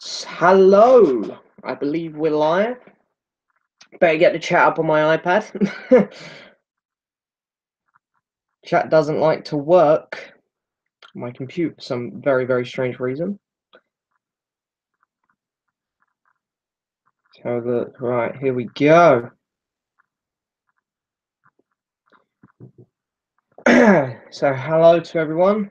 Hello, I believe we're live. Better get the chat up on my iPad. Chat doesn't like to work on my computer for some very, very strange reason. So look, right, here we go. So hello to everyone.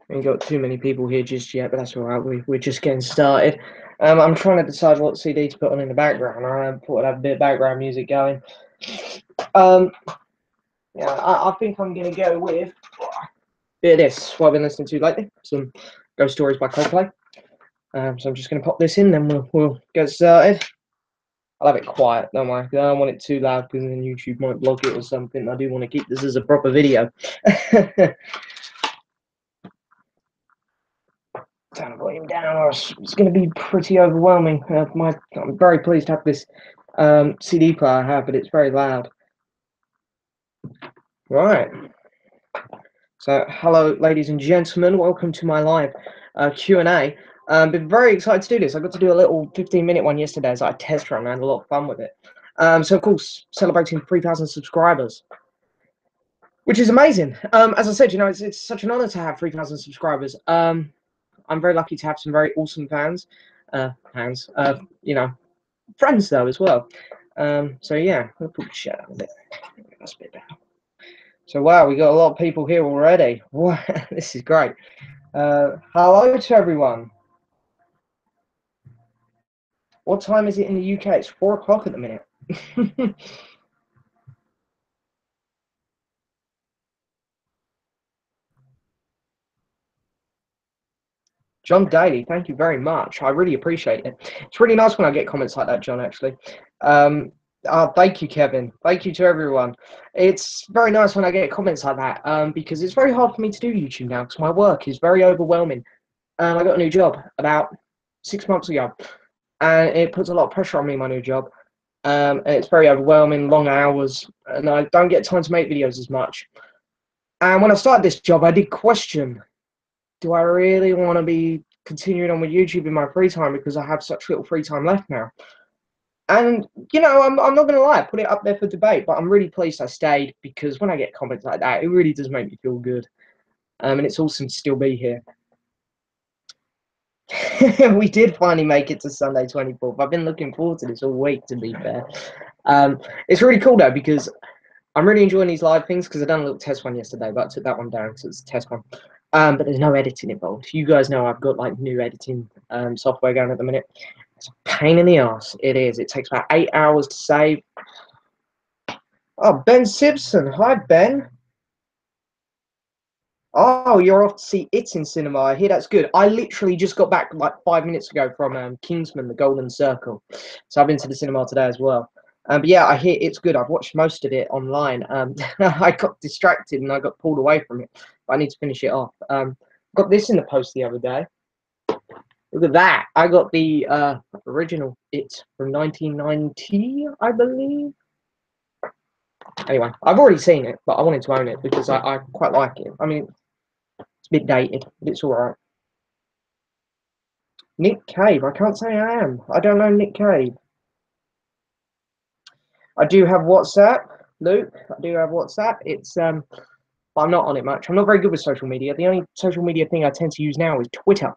We ain't got too many people here just yet, but that's all right. We're just getting started. I'm trying to decide what CD to put on in the background. I thought I'd have a bit of background music going. Yeah, I think I'm gonna go with a bit of this. What I've been listening to lately. Some Ghost Stories by Coldplay. So I'm just gonna pop this in, then we'll get started. I'll have it quiet, don't worry. I don't want it too loud because then YouTube might block it or something. I do want to keep this as a proper video. Turn the volume down, or it's going to be pretty overwhelming. I'm very pleased to have this CD player I have, but it's very loud. Right. So, hello, ladies and gentlemen. Welcome to my live Q&A. Been very excited to do this. I got to do a little 15-minute one yesterday as I test run. I had a lot of fun with it. So, of course, celebrating 3,000 subscribers, which is amazing. As I said, you know, it's such an honor to have 3,000 subscribers. I'm very lucky to have some very awesome fans, you know, friends though as well. So yeah, we'll put the shit out a bit. That's a bit better. So wow, we got a lot of people here already. Wow, this is great. Hello to everyone. What time is it in the UK? It's 4 o'clock at the minute. John Daly, thank you very much. I really appreciate it. It's really nice when I get comments like that, John, actually. Thank you, Kevin. Thank you to everyone. It's very nice when I get comments like that because it's very hard for me to do YouTube now because my work is very overwhelming. I got a new job about 6 months ago, and it puts a lot of pressure on me, my new job. And it's very overwhelming, long hours, and I don't get time to make videos as much. And when I started this job, I did question, do I really want to be continuing on with YouTube in my free time because I have such little free time left now? And, you know, I'm not going to lie, I put it up there for debate, but I'm really pleased I stayed because when I get comments like that, it really does make me feel good. And it's awesome to still be here. We did finally make it to Sunday 24th. I've been looking forward to this all week, to be fair. It's really cool, though, because I'm really enjoying these live things because I done a little test one yesterday, but I took that one down because it's a test one. But there's no editing involved. You guys know I've got like new editing software going at the minute. It's a pain in the ass. It is. It takes about 8 hours to save. Oh, Ben Simpson. Hi, Ben. Oh, you're off to see it in cinema. I hear that's good. I literally just got back like 5 minutes ago from Kingsman: The Golden Circle. So I've been to the cinema today as well. But yeah, I hear it's good. I've watched most of it online. I got distracted and I got pulled away from it. But I need to finish it off. Got this in the post the other day. Look at that. I got the original It from 1990, I believe. Anyway, I've already seen it, but I wanted to own it because I quite like it. I mean, it's a bit dated, but it's all right. Nick Cave. I can't say I am. I don't know Nick Cave. I do have WhatsApp, Luke. I do have WhatsApp. But I'm not on it much. I'm not very good with social media. The only social media thing I tend to use now is Twitter.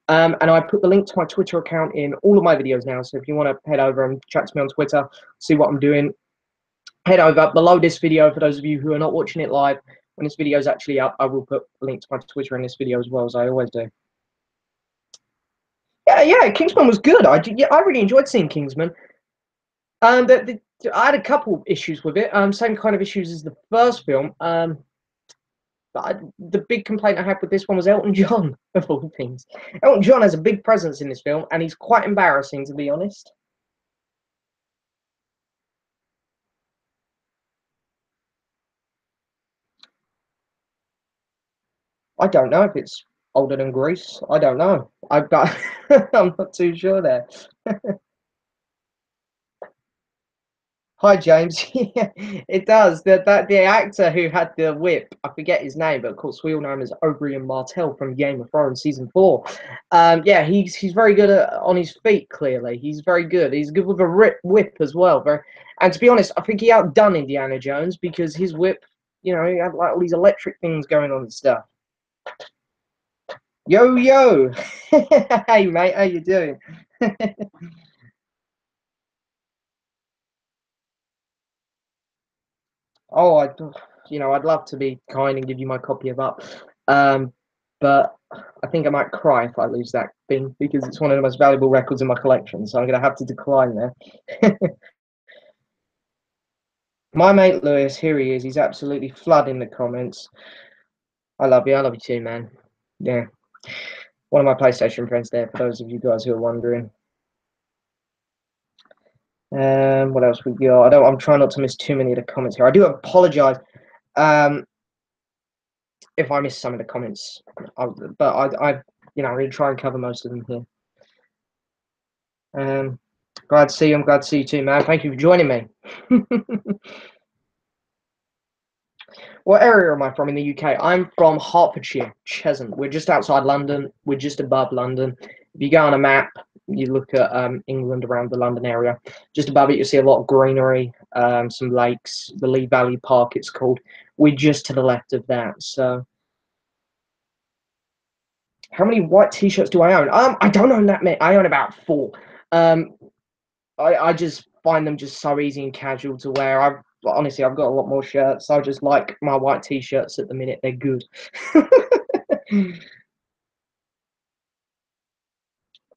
And I put the link to my Twitter account in all of my videos now. So if you want to head over and chat to me on Twitter, see what I'm doing, head over below this video. For those of you who are not watching it live, when this video is actually up, I will put a link to my Twitter in this video as well, as I always do. Yeah, Kingsman was good. I really enjoyed seeing Kingsman. I had a couple issues with it. Same kind of issues as the first film. But the big complaint I had with this one was Elton John, of all things. Elton John has a big presence in this film, and he's quite embarrassing, to be honest. I don't know if it's older than Grease. I don't know. I'm not too sure there. Hi, James. Yeah, it does. The actor who had the whip, I forget his name, but of course we all know him as Oberyn Martell from Game of Thrones season 4. Yeah, he's very good on his feet. Clearly, he's very good. He's good with a whip as well. And to be honest, I think he outdone Indiana Jones because his whip, he had like all these electric things going on and stuff. Yo yo, hey mate, how you doing? Oh, I'd love to be kind and give you my copy of Up, um, but I think I might cry if I lose that thing because it's one of the most valuable records in my collection. So I'm gonna have to decline there. My mate Lewis, here he is. He's absolutely flooding the comments. I love you. I love you too, man. Yeah, one of my PlayStation friends there. For those of you guys who are wondering. What else we got? I'm trying not to miss too many of the comments here. I do apologize. Um, if I miss some of the comments, but I'm going to try and cover most of them here. Glad to see you. I'm glad to see you too, man. Thank you for joining me. What area am I from in the UK? I'm from Hertfordshire, Cheshunt. We're just outside London. We're just above London. If you go on a map, you look at England around the London area. Just above it, you'll see a lot of greenery, some lakes, the Lee Valley Park, it's called. We're just to the left of that. So, how many white T-shirts do I own? I don't own that many. I own about 4. Um, I just find them just so easy and casual to wear. Honestly, I've got a lot more shirts. I just like my white T-shirts at the minute. They're good.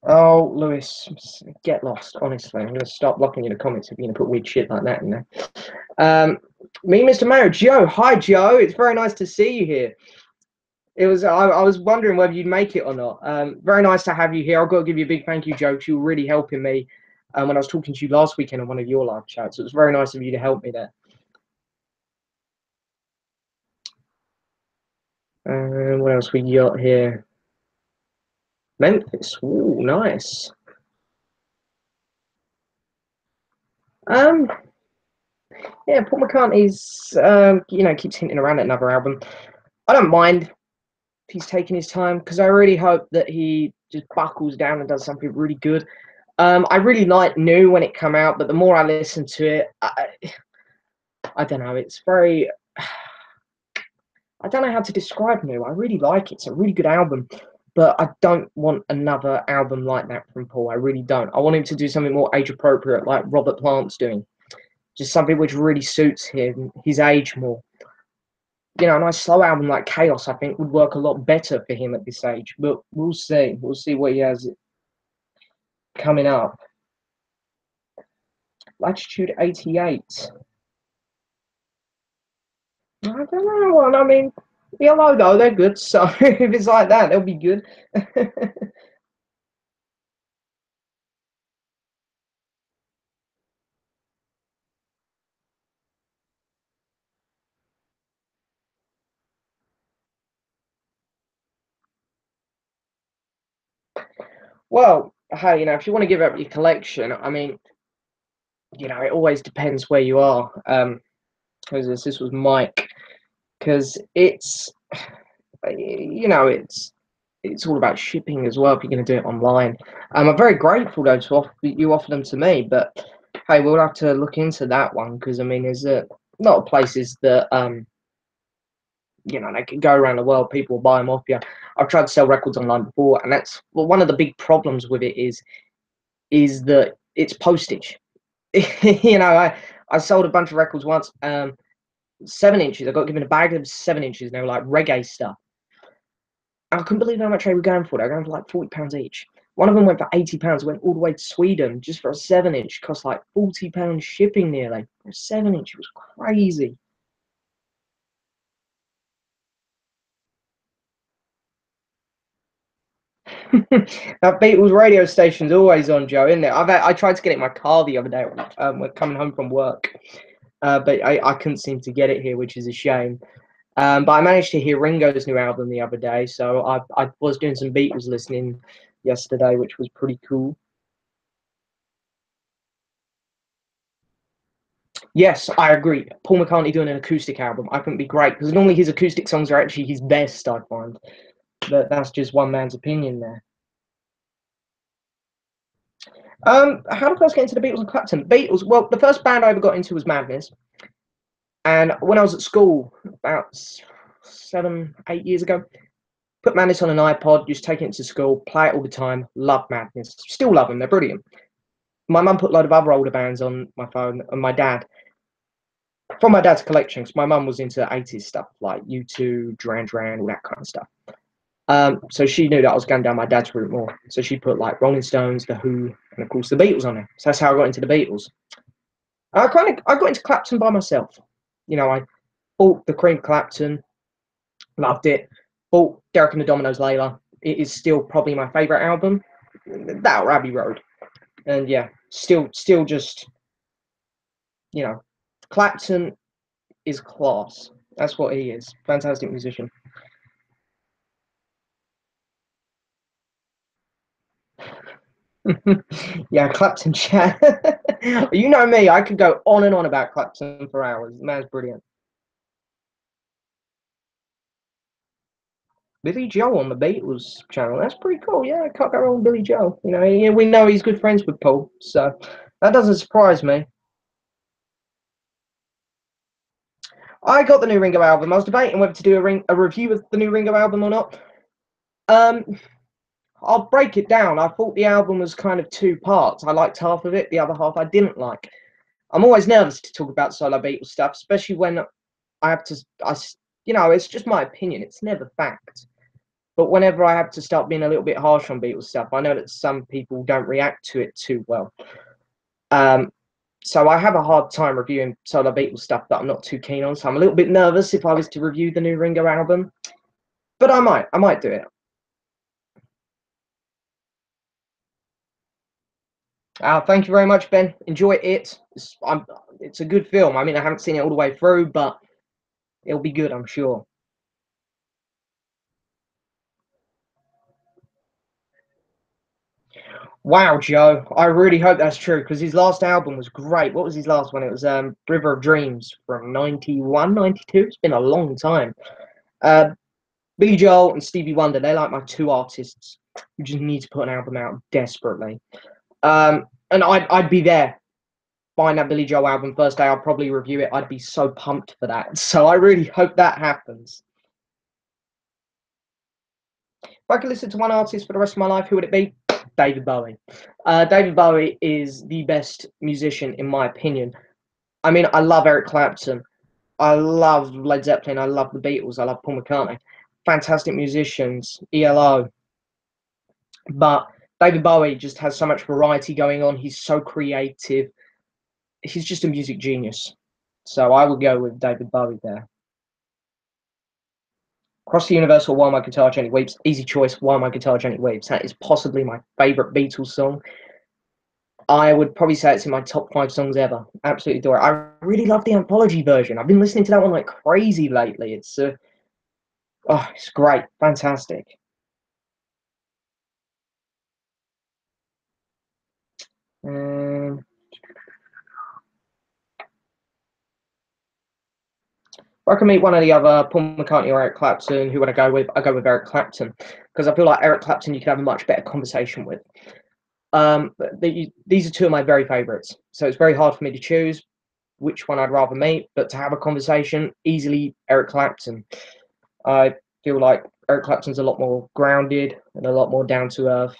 Oh, Lewis, get lost. Honestly, I'm gonna stop blocking you in the comments if you're gonna put weird shit like that in there. Um, me, Mr. Mario, Joe. Hi, Joe. It's very nice to see you here. It was. I was wondering whether you'd make it or not. Very nice to have you here. I've got to give you a big thank you, Joe. 'Cause you were really helping me when I was talking to you last weekend on one of your live chats. It was very nice of you to help me there. What else we got here? Memphis. Ooh, nice. Um, yeah, Paul McCartney's keeps hinting around at another album. I don't mind if he's taking his time because I really hope that he just buckles down and does something really good. I really like New when it came out, but the more I listen to it, I don't know. It's very. I don't know how to describe New. I really like it. It's a really good album, but I don't want another album like that from Paul. I really don't. I want him to do something more age appropriate, like Robert Plant's doing. Just something which really suits him, his age more. A nice slow album like Chaos, I think, would work a lot better for him at this age. But we'll see. We'll see what he has coming up. Latitude 88. I don't know. Well, I mean, yellow though, they're good. So if it's like that, they'll be good. Well, hey, if you want to give up your collection, I mean, it always depends where you are. Because this was Mike, because it's all about shipping as well if you're going to do it online. I'm very grateful though that you offer them to me, but hey, we'll have to look into that one because I mean, there's a lot of places that they can go around the world. People will buy them off you. I've tried to sell records online before, and that's one of the big problems with it is that it's postage. I sold a bunch of records once, 7 inches. I got given a bag of 7 inches, and they were like reggae stuff. I couldn't believe how much they were going for. They were going for like £40 each. One of them went for £80. Went all the way to Sweden just for a 7 inch. Cost like £40 shipping nearly. For a 7 inch, it was crazy. That Beatles radio station's always on, Joe, isn't it? I tried to get it in my car the other day when coming home from work, but I couldn't seem to get it here, which is a shame. But I managed to hear Ringo's new album the other day, so I was doing some Beatles listening yesterday, which was pretty cool. Yes, I agree. Paul McCartney doing an acoustic album, I think would be great because normally his acoustic songs are actually his best, I find. But that's just one man's opinion there. How did I first get into the Beatles and Clapton? Beatles. Well, the first band I ever got into was Madness, and when I was at school about 7, 8 years ago, put Madness on an iPod, just take it to school, play it all the time. Love Madness. Still love them. They're brilliant. My mum put a load of other older bands on my phone, and my dad, from my dad's collection, because my mum was into 80s stuff like U2, Duran Duran, all that kind of stuff. So she knew that I was going down my dad's route more. So she put like Rolling Stones, The Who, and of course the Beatles on there. So that's how I got into the Beatles. I got into Clapton by myself. You know, I bought the Cream Clapton, loved it. Bought Derek and the Dominoes Layla. It is still probably my favourite album. That or Abbey Road. And yeah, still just, you know, Clapton is class. That's what he is. Fantastic musician. Yeah, Clapton chat. You know me, I could go on and on about Clapton for hours. The man's brilliant. Billy Joel on the Beatles channel. That's pretty cool. Yeah, I can't go wrong with Billy Joel. You know, we know he's good friends with Paul, so that doesn't surprise me. I got the new Ringo album. I was debating whether to do a review of the new Ringo album or not. Um, I'll break it down. I thought the album was kind of two parts. I liked half of it, the other half I didn't like. I'm always nervous to talk about solo Beatles stuff, especially when I have to. You know, it's just my opinion. It's never fact. But whenever I have to start being a little bit harsh on Beatles stuff, I know that some people don't react to it too well. Um, so I have a hard time reviewing solo Beatles stuff that I'm not too keen on. So I'm a little bit nervous if I was to review the new Ringo album, but I might do it. Thank you very much, Ben. Enjoy it. It's a good film. I mean, I haven't seen it all the way through, but it'll be good, I'm sure. Wow, Joe. I really hope that's true because his last album was great. What was his last one? It was River of Dreams from 91, 92. It's been a long time. Uh, Billy Joel and Stevie Wonder, they're like my two artists who just need to put an album out desperately. And I'd be there buying that Billy Joel album first day. I'll probably review it. I'd be so pumped for that. So I really hope that happens. If I could listen to one artist for the rest of my life, who would it be? David Bowie. David Bowie is the best musician, in my opinion. I mean, I love Eric Clapton. I love Led Zeppelin. I love the Beatles. I love Paul McCartney. Fantastic musicians, ELO. But David Bowie just has so much variety going on. He's so creative. He's just a music genius. So I would go with David Bowie there. Across the Universe or While My Guitar Gently Weeps. Easy choice, While My Guitar Gently Weeps. That is possibly my favourite Beatles song. I would probably say it's in my top 5 songs ever. Absolutely adore it. I really love the anthology version. I've been listening to that one like crazy lately. It's great, fantastic. Um, if I can meet one of the other, Paul McCartney or Eric Clapton, who would I go with? I go with Eric Clapton because I feel like Eric Clapton you could have a much better conversation with. These are two of my very favourites, so it's very hard for me to choose which one I'd rather meet. But to have a conversation, easily Eric Clapton. I feel like Eric Clapton's a lot more grounded and a lot more down to earth.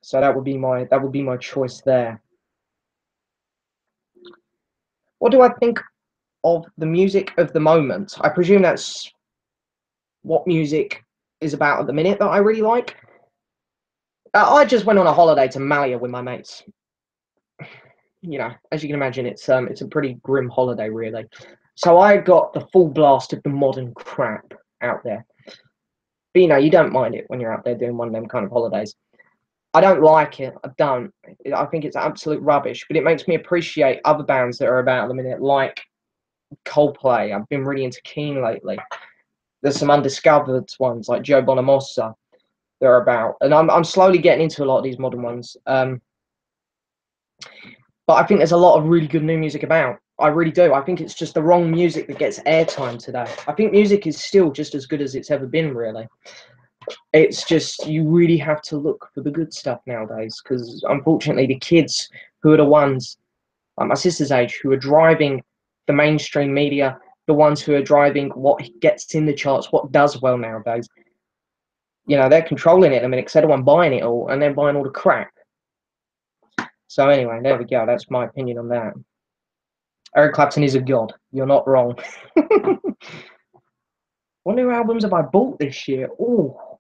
So that would be my choice there. What do I think of the music of the moment? I presume that's what music is about at the minute that I really like. I just went on a holiday to Malia with my mates. You know, as you can imagine, it's a pretty grim holiday, really. So I got the full blast of the modern crap out there. But you know, you don't mind it when you're out there doing one of them kind of holidays. I don't like it. I don't. I think it's absolute rubbish. But it makes me appreciate other bands that are about at the minute, like Coldplay. I've been really into Keane lately. There's some undiscovered ones like Joe Bonamassa that are about, and I'm slowly getting into a lot of these modern ones. But I think there's a lot of really good new music about. I really do. I think it's just the wrong music that gets airtime today. I think music is still just as good as it's ever been, really. It's just you really have to look for the good stuff nowadays because unfortunately the kids who are the ones like my sister's age who are driving the mainstream media, the ones who are driving what gets in the charts, what does well nowadays, they're controlling it. I mean, instead of one buying it all and then buying all the crap. So anyway, there we go. That's my opinion on that. Eric Clapton is a god. You're not wrong. What new albums have I bought this year? Oh,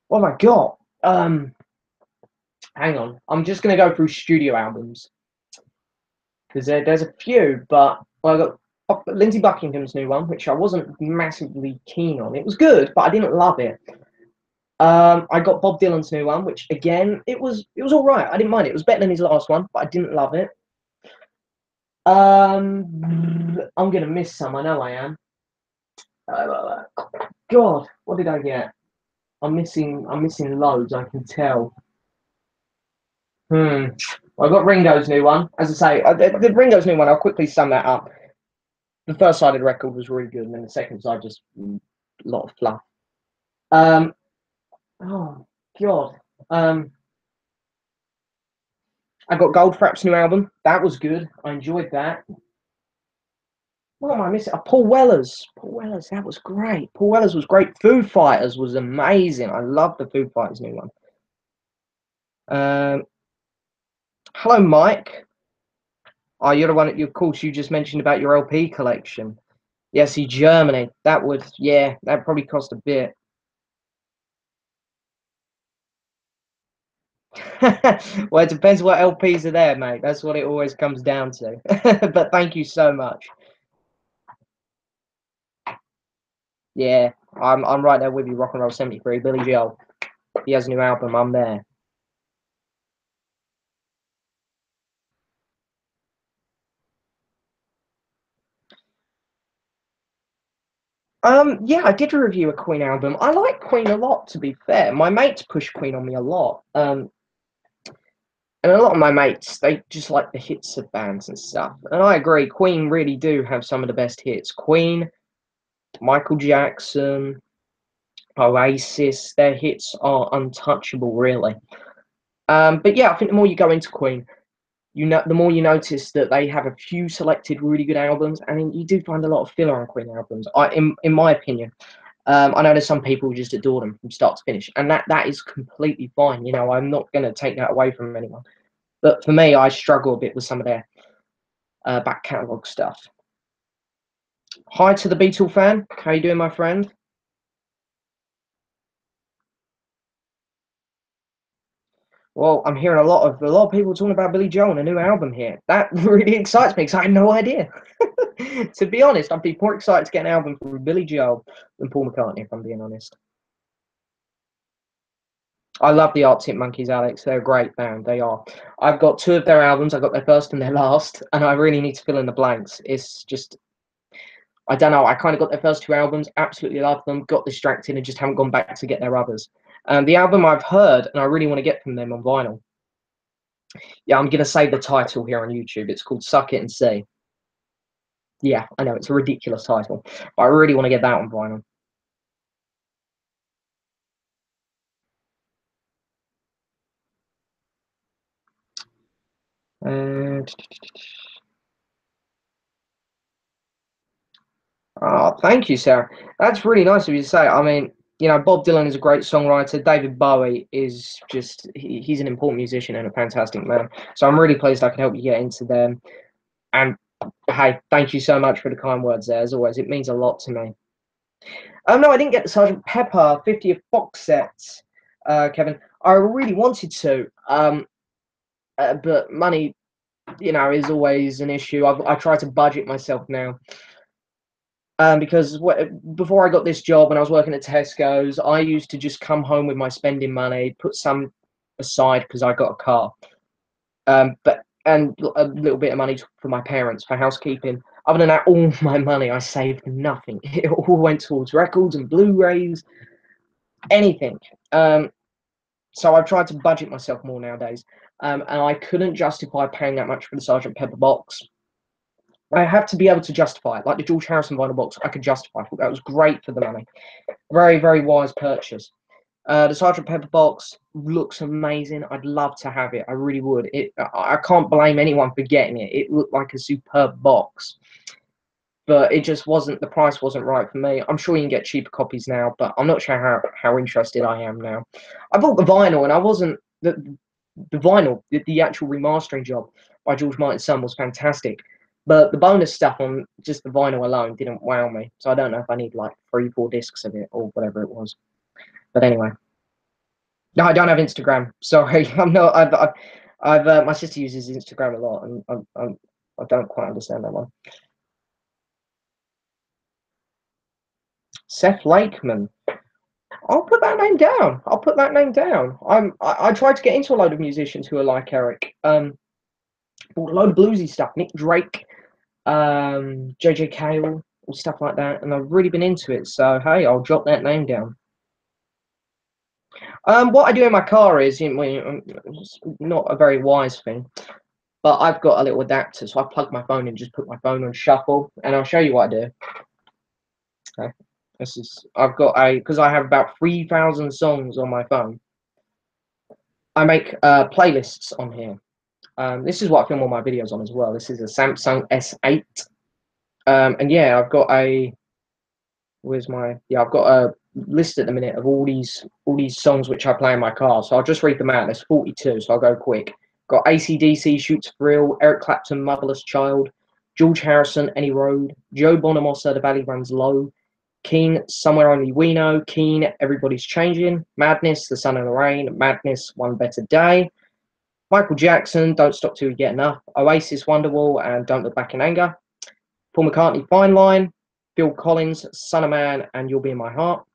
what have I got? Hang on. I'm just gonna go through studio albums because there's a few, but I got Lindsey Buckingham's new one, which I wasn't massively keen on. It was good, but I didn't love it. I got Bob Dylan's new one, which again, it was all right. I didn't mind it. It was better than his last one, but I didn't love it. I'm gonna miss some. I know I am. God, what did I get? I'm missing loads. I can tell. Well, I got Ringo's new one. As I say, the Ringo's new one. I'll quickly sum that up. The first side of the record was really good, and then the second side just a lot of fluff. Oh God. I got Goldfrapp's new album. That was good. I enjoyed that. What am I missing? Paul Weller's. Paul Weller's. That was great. Paul Weller's was great. Foo Fighters was amazing. I love the Foo Fighters new one. Hello, Mike. Oh, you're the one. Of course, you just mentioned about your LP collection. Yeah, see, Germany. That probably cost a bit. Well, it depends what LPs are there, mate. That's what it always comes down to. But thank you so much. Yeah, I'm right there with you. Rock and Roll 73, Billy Joel. He has a new album. I'm there. Yeah, I did review a Queen album. I like Queen a lot, to be fair. My mates push Queen on me a lot. And a lot of my mates, they just like the hits of bands and stuff. And I agree, Queen really do have some of the best hits. Queen, Michael Jackson, Oasis, their hits are untouchable, really. But yeah, I think the more you go into Queen, the more you notice that they have a few selected really good albums, and you do find a lot of filler on Queen albums. In my opinion, I know there's some people who just adore them from start to finish, and that is completely fine. I'm not going to take that away from anyone. But for me, I struggle a bit with some of their back catalogue stuff. Hi to the Beatle fan. How you doing, my friend? Well, I'm hearing a lot of people talking about Billy Joel and a new album here. That really excites me because I had no idea. To be honest, I'd be more excited to get an album from Billy Joel than Paul McCartney, if I'm being honest. I love the Arctic Monkeys, Alex. They're a great band. They are. I've got two of their albums. I've got their first and their last, and I really need to fill in the blanks. It's just, I don't know. I kind of got their first two albums, absolutely loved them, got distracted, and just haven't gone back to get their others. The album I've heard, and I really want to get from them on vinyl. Yeah, I'm gonna say the title here on YouTube. It's called "Suck It and See." Yeah, I know it's a ridiculous title, but I really want to get that on vinyl. Uh, oh, thank you, Sarah. That's really nice of you to say. I mean, Bob Dylan is a great songwriter. David Bowie is just, he's an important musician and a fantastic man. So I'm really pleased I can help you get into them. And hey, thank you so much for the kind words there. As always, it means a lot to me. No, I didn't get the Sergeant Pepper 50th box set, Kevin. I really wanted to, but money, is always an issue. I try to budget myself now. Because before I got this job and I was working at Tesco's, I used to just come home with my spending money, put some aside because I got a car, and a little bit of money for my parents for housekeeping. Other than that, all my money I saved nothing. It all went towards records and Blu-rays, anything. So I've tried to budget myself more nowadays, and I couldn't justify paying that much for the Sergeant Pepper box. I have to be able to justify it. Like the George Harrison vinyl box, I could justify. I thought that was great for the money. Very, very wise purchase. The Sergeant Pepper box looks amazing. I'd love to have it. I really would. I can't blame anyone for getting it. It looked like a superb box, but it just wasn't. The price wasn't right for me. I'm sure you can get cheaper copies now, but I'm not sure how interested I am now. I bought the vinyl, and I wasn't the vinyl. The actual remastering job by George Martin's son was fantastic, but the bonus stuff on just the vinyl alone didn't wow me. So I don't know if I need like 3, 4 discs of it or whatever it was. But anyway. No, I don't have Instagram. Sorry, I'm not. My sister uses Instagram a lot, and I don't quite understand that one. Seth Lakeman. I'll put that name down. I'll put that name down. I tried to get into a load of musicians who are like Eric. Bought a load of bluesy stuff. Nick Drake, JJ Cale, and stuff like that, and I've really been into it. So hey, I'll jot that name down. What I do in my car is, it's not a very wise thing, but I've got a little adapter, so I plug my phone in, just put my phone on shuffle, and I'll show you what I do. Okay, I've got because I have about 3,000 songs on my phone. I make playlists on here. This is what I film all my videos on as well. This is a Samsung S8, and yeah, I've got a. I've got a list at the minute of all these songs which I play in my car. So I'll just read them out. There's 42, so I'll go quick. Got AC/DC, Shoot to Thrill, Eric Clapton, Motherless Child, George Harrison, Any Road, Joe Bonamassa, The Valley Runs Low, Keane, Somewhere Only We Know, Keane, Everybody's Changing, Madness, The Sun and the Rain, Madness, One Better Day, Michael Jackson, Don't Stop Till You Get Enough, Oasis, Wonderwall, and Don't Look Back in Anger, Paul McCartney, Fine Line, Phil Collins, Son of Man, and You'll Be in My Heart,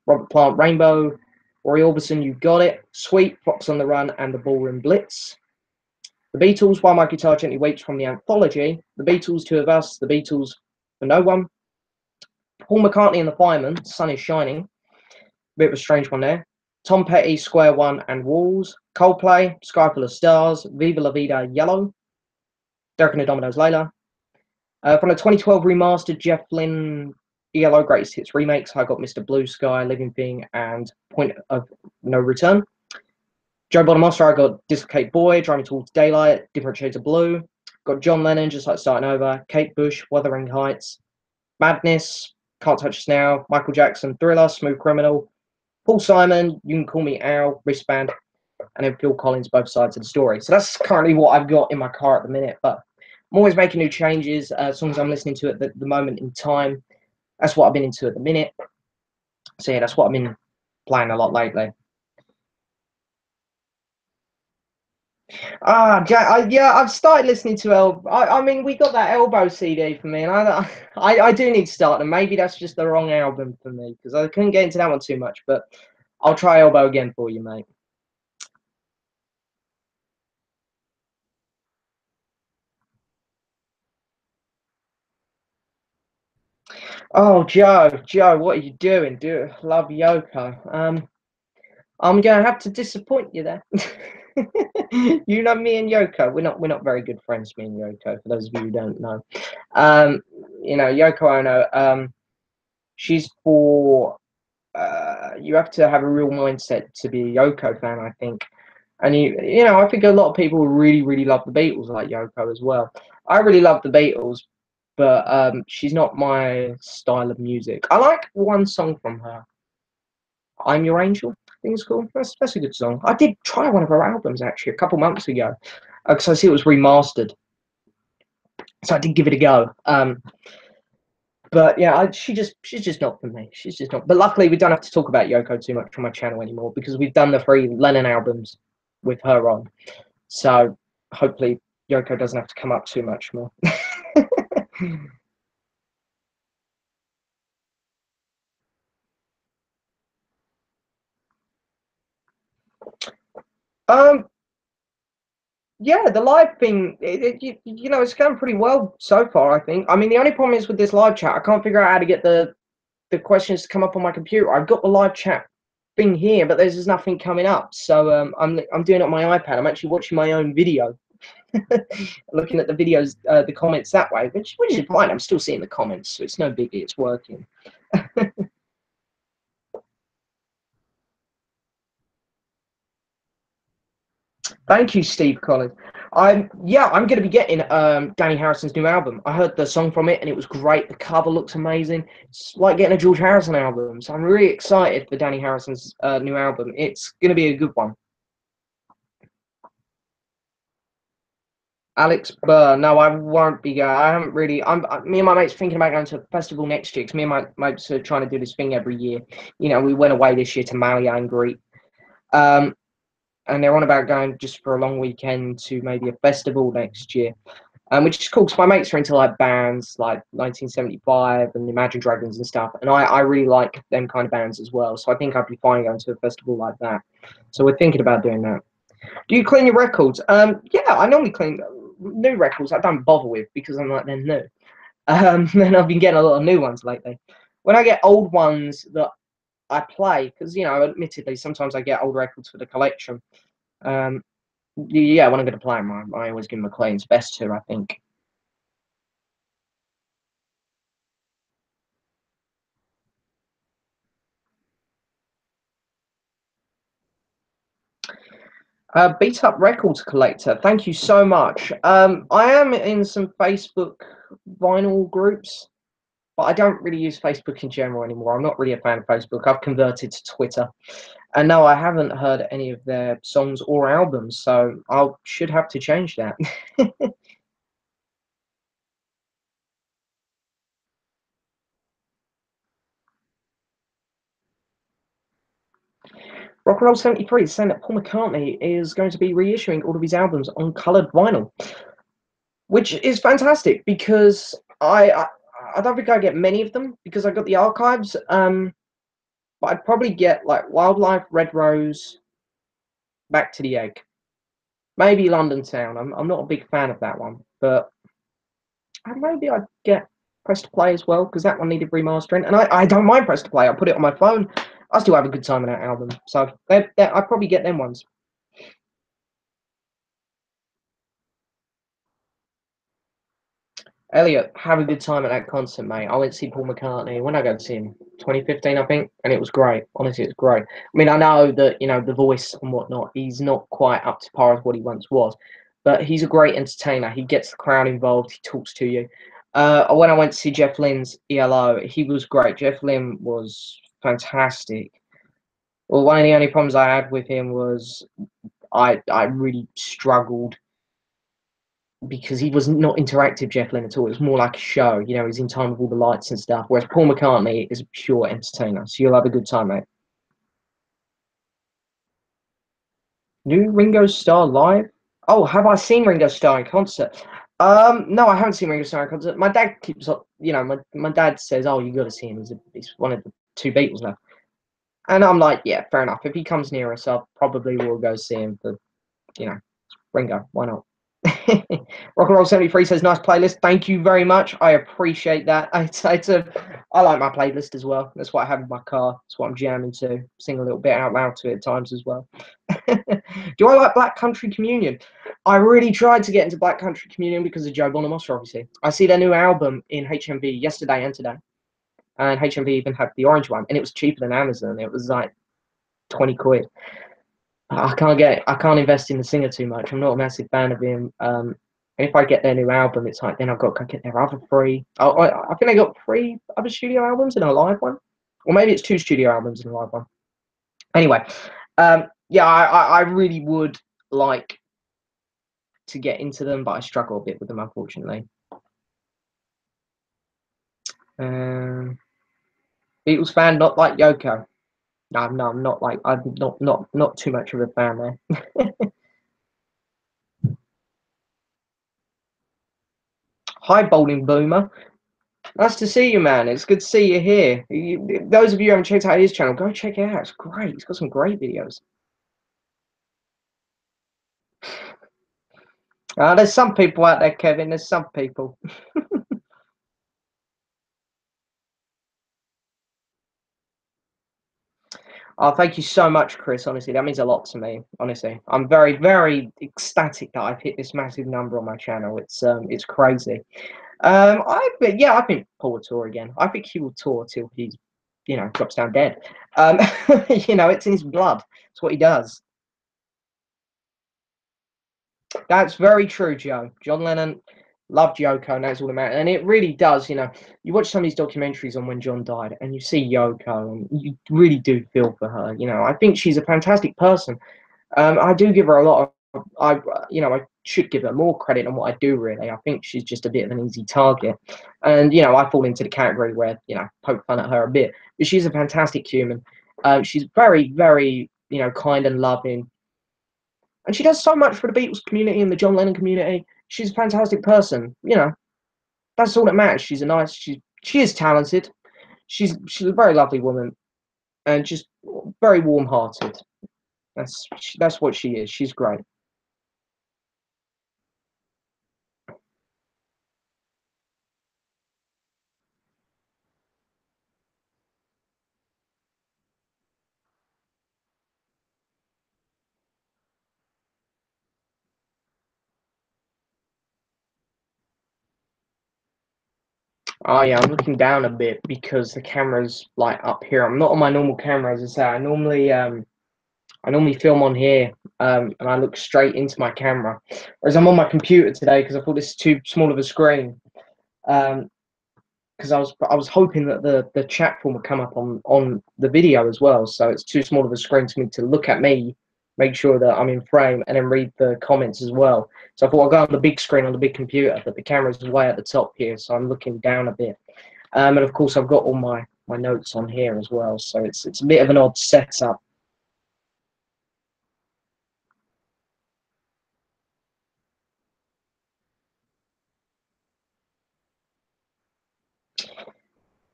Robert Plant, Rainbow, Roy Orbison, You Got It, Sweet, Fox on the Run, and The Ballroom Blitz. The Beatles, While My Guitar Gently Weeps from the anthology. The Beatles, Two of Us, The Beatles, For No One. Paul McCartney and the Firemen, Sun is Shining. Bit of a strange one there. Tom Petty, Square One, and Walls. Coldplay, Sky Full of Stars, Viva La Vida, Yellow. Derek and the Dominoes, Layla. From the 2012 remastered Jeff Lynne ELO Greatest Hits remakes, I got Mr. Blue Sky, Living Thing, and Point of No Return. Joe Bonamassa, I got Dislocate Boy, Driving Towards Daylight, Different Shades of Blue. Got John Lennon, Just Like Starting Over, Kate Bush, Wuthering Heights, Madness, Can't Touch Us Now, Michael Jackson, Thriller, Smooth Criminal, Paul Simon, You Can Call Me Al, Wristband, and then Phil Collins, Both Sides of the Story. So that's currently what I've got in my car at the minute, but I'm always making new changes, songs I'm listening to at the moment in time. That's what I've been into at the minute. So yeah, that's what I've been playing a lot lately. Yeah, I've started listening to Elbow. I mean, we got that Elbow CD for me, and I do need to start them. Maybe that's just the wrong album for me because I couldn't get into that one too much. But I'll try Elbow again for you, mate. Oh, Joe, what are you doing? Love Yoko. I'm gonna have to disappoint you there. You know me and Yoko. We're not very good friends, me and Yoko, for those of you who don't know. Yoko Ono, she's for you have to have a real mindset to be a Yoko fan, I think. And I think a lot of people really, really love the Beatles, like Yoko as well. I really love the Beatles, but she's not my style of music. I like one song from her, "I'm Your Angel." I think it's called. That's a good song. I did try one of her albums actually a couple months ago because I see it was remastered, so I did give it a go. But yeah, she's just not for me. She's just not. But luckily, we don't have to talk about Yoko too much on my channel anymore because we've done the 3 Lennon albums with her on. So hopefully, Yoko doesn't have to come up too much more. um, yeah, the live thing, it's going pretty well so far. I think. I mean, the only problem is with this live chat, I can't figure out how to get the questions to come up on my computer. I've got the live chat thing here, but there's just nothing coming up. So I'm doing it on my iPad. I'm actually watching my own video Looking at the videos, the comments that way, which is fine. I'm still seeing the comments, so it's no biggie. It's working. Thank you, Steve Collins. I'm going to be getting Danny Harrison's new album. I heard the song from it and it was great. The cover looks amazing. It's like getting a George Harrison album. So I'm really excited for Danny Harrison's new album. It's going to be a good one. Alex Burr, no, I won't be going. I haven't really. Me and my mates thinking about going to a festival next year because me and my mates are trying to do this thing every year. You know, we went away this year to Maui and Greet. Um, and they're on about going just for a long weekend to maybe a festival next year, which is cool because my mates are into like bands like 1975 and Imagine Dragons and stuff, and I really like them kind of bands as well. So I think I'd be fine going to a festival like that. So we're thinking about doing that. Do you clean your records? Yeah, I normally clean new records. I don't bother with because I'm like they're new. And I've been getting a lot of new ones lately. When I get old ones that I play, because you know, admittedly, sometimes I get old records for the collection. Um, yeah, when I'm going to play them, I always give them a clean. It's best to, I think. Beat Up Records Collector, thank you so much. I am in some Facebook vinyl groups, but I don't really use Facebook in general anymore. I'm not really a fan of Facebook. I've converted to Twitter. And no, I haven't heard any of their songs or albums, so I should have to change that. Rock and Roll 73 is saying that Paul McCartney is going to be reissuing all of his albums on coloured vinyl, which is fantastic because I don't think I get many of them because I got the archives. But I'd probably get like Wildlife, Red Rose, Back to the Egg, maybe London Town. I'm not a big fan of that one, but maybe I'd get Press to Play as well because that one needed remastering, and I don't mind Press to Play. I put it on my phone. I still have a good time in that album, so I'd probably get them ones. Elliot, have a good time at that concert, mate. I went to see Paul McCartney when I go to see him, 2015, I think, and it was great. Honestly, it was great. I mean, I know that the voice and whatnot, he's not quite up to par with what he once was, but he's a great entertainer. He gets the crowd involved. He talks to you. When I went to see Jeff Lynne's ELO, he was great. Jeff Lynne was fantastic. Well, one of the only problems I had with him was I really struggled because he was not interactive, Jeff Lynne, at all. It was more like a show. He's in time with all the lights and stuff. Whereas Paul McCartney is a pure entertainer. So you'll have a good time, mate. New Ringo Starr live? Oh, have I seen Ringo Starr in concert? No, I haven't seen Ringo Starr in concert. My dad keeps up, my dad says, "Oh, you got to see him. He's one of the two Beatles left." And I'm like, yeah, fair enough. If he comes near us, I probably will go see him for, you know, Ringo. Why not? Rock and Roll 73 says, nice playlist. Thank you very much. I appreciate that. I like my playlist as well. That's what I have in my car. That's what I'm jamming to. Sing a little bit out loud to it at times as well. Do I like Black Country Communion? I really tried to get into Black Country Communion because of Joe Bonamassa, obviously. I see their new album in HMV yesterday and today. And HMV even had the orange one. And it was cheaper than Amazon. It was like 20 quid. I can't invest in the singer too much. I'm not a massive fan of him. And if I get their new album, it's like then I've got to get their other three. I think they got three other studio albums and a live one, or maybe it's two studio albums and a live one. Anyway, yeah, I really would like to get into them, but I struggle a bit with them, unfortunately. Um, Beatles fan, not like Yoko. No, I'm not like I'm not too much of a fan there. Hi, Bowling Boomer. Nice to see you, man. It's good to see you here. Those of you who haven't checked out his channel, go check it out. It's great. He's got some great videos. There's some people out there, Kevin. There's some people. Oh, thank you so much, Chris. Honestly, that means a lot to me. Honestly, I'm very, very ecstatic that I've hit this massive number on my channel. It's crazy. I think Paul will tour again. I think he will tour till he's, drops down dead. Um, it's in his blood. It's what he does. That's very true, Joe. John Lennon loved Yoko, and that's all that matters. And it really does, you watch some of these documentaries on when John died, and you see Yoko, and you really do feel for her. I think she's a fantastic person. I do give her a lot of, I should give her more credit than what I do, really. I think she's just a bit of an easy target. And, I fall into the category where, poke fun at her a bit. But she's a fantastic human. She's very, very, kind and loving. And she does so much for the Beatles community and the John Lennon community. She's a fantastic person. That's all that matters. She is talented. She's a very lovely woman and just very warm-hearted. That's what she is. She's great. Oh yeah, I'm looking down a bit because the camera's like up here. I'm not on my normal camera, as I say. I normally film on here, and I look straight into my camera. Whereas I'm on my computer today because I thought this is too small of a screen. Um, because I was hoping that the chat form would come up on the video as well. So it's too small of a screen to me to look at me, make sure that I'm in frame, and then read the comments as well. So I thought I'll go on the big screen on the big computer, but the camera's way at the top here, so I'm looking down a bit. And of course I've got all my notes on here as well, so it's a bit of an odd setup.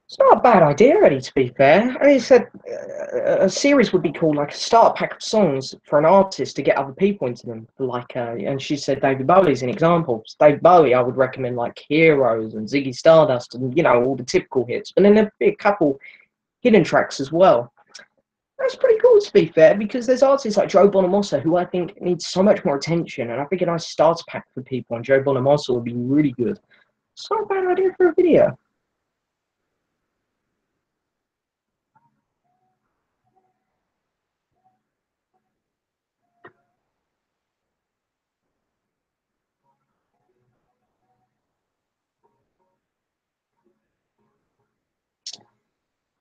It's not a bad idea, really, to be fair. I mean, he said a series would be called like a start pack of songs for an artist to get other people into them. And she said David Bowie's an example. So David Bowie, I would recommend like Heroes and Ziggy Stardust and all the typical hits. But then there'd be a couple hidden tracks as well. That's pretty cool, to be fair, because there's artists like Joe Bonamassa who I think needs so much more attention, and I think a nice starter pack for people on Joe Bonamassa would be really good. It's not a bad idea for a video.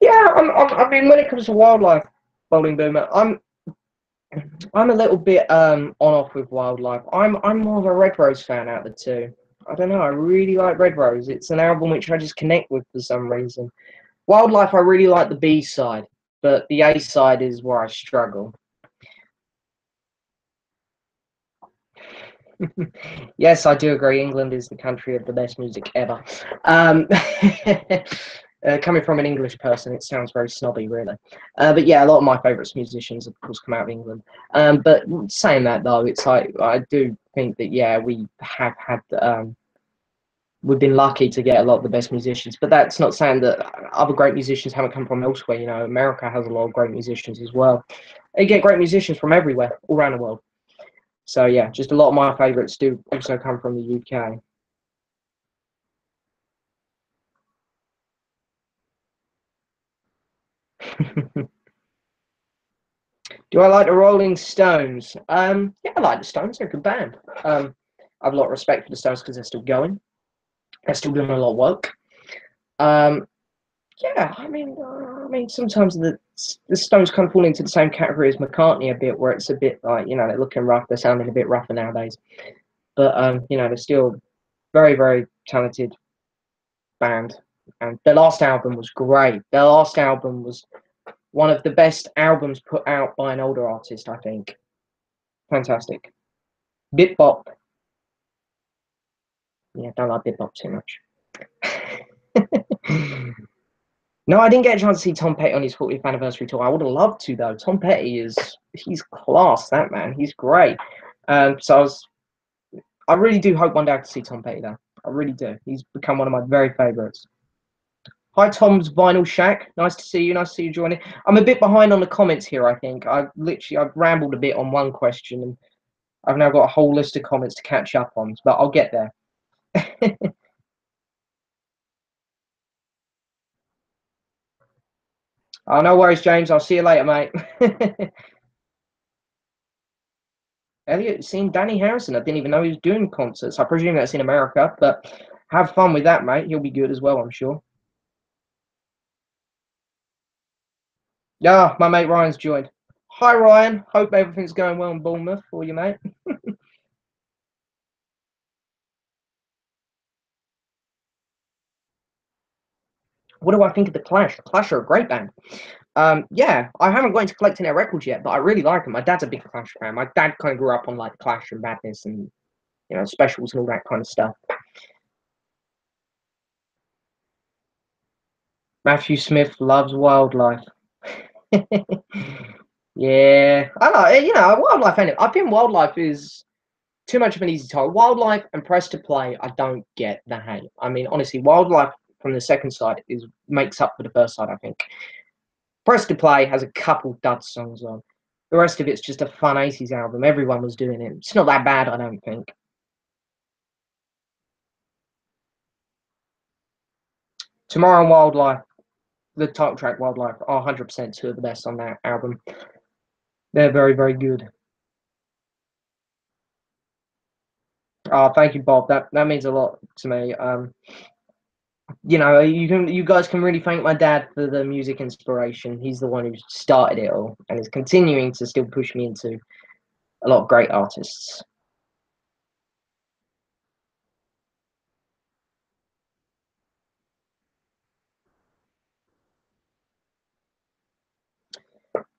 Yeah, I mean, when it comes to wildlife, bowling boomer, I'm a little bit on off with wildlife. I'm more of a Red Rose fan out of the two. I don't know. I really like Red Rose. It's an album which I just connect with for some reason. Wildlife, I really like the B side, but the A side is where I struggle. Yes, I do agree. England is the country of the best music ever. Um, coming from an English person, it sounds very snobby, really. But yeah, a lot of my favourite musicians, of course, come out of England. But saying that though, it's like I do think that yeah, we have had we've been lucky to get a lot of the best musicians. But that's not saying that other great musicians haven't come from elsewhere. America has a lot of great musicians as well. They get great musicians from everywhere, all around the world. So yeah, just a lot of my favourites do also come from the UK. Do I like the Rolling Stones? Yeah, I like the Stones. They're a good band. I have a lot of respect for the Stones because they're still going. They're still doing a lot of work. Um, yeah, I mean, sometimes the Stones kind of fall into the same category as McCartney a bit, where it's a bit like they're looking rough, they're sounding a bit rougher nowadays. But they're still very, very talented band. And their last album was great. Their last album was one of the best albums put out by an older artist, I think. Fantastic. Bop. Yeah, don't like Bop too much. No, I didn't get a chance to see Tom Petty on his 40th anniversary tour. I would have loved to though. Tom Petty he's class, that man. He's great. So I really do hope one day I can see Tom Petty though. I really do. He's become one of my very favourites. Hi, Tom's Vinyl Shack. Nice to see you. Nice to see you joining. I'm a bit behind on the comments here, I think. I've rambled a bit on one question, and I've now got a whole list of comments to catch up on, but I'll get there. Oh, no worries, James. I'll see you later, mate. Elliot, seen Danny Harrison. I didn't even know he was doing concerts. I presume that's in America, but have fun with that, mate. He'll be good as well, I'm sure. Yeah, my mate Ryan's joined. Hi, Ryan. Hope everything's going well in Bournemouth for you, mate. What do I think of the Clash? The Clash are a great band. Yeah, I haven't got into collecting their records yet, but I really like them. My dad's a big Clash fan. My dad kind of grew up on like Clash and Madness and specials and all that kind of stuff. Matthew Smith loves wildlife. Yeah, I know. Wildlife. Ain't it? I think wildlife is too much of an easy title. Wildlife and Press to Play, I don't get the hate. I mean, honestly, Wildlife from the second side is makes up for the first side. I think Press to Play has a couple dud songs on. The rest of it's just a fun 80s album. Everyone was doing it. It's not that bad, I don't think. Tomorrow and Wildlife, the title track Wildlife, are 100% two of the best on that album. They're very, very good. Oh, thank you, Bob. That means a lot to me. You guys can really thank my dad for the music inspiration. He's the one who started it all and is continuing to still push me into a lot of great artists.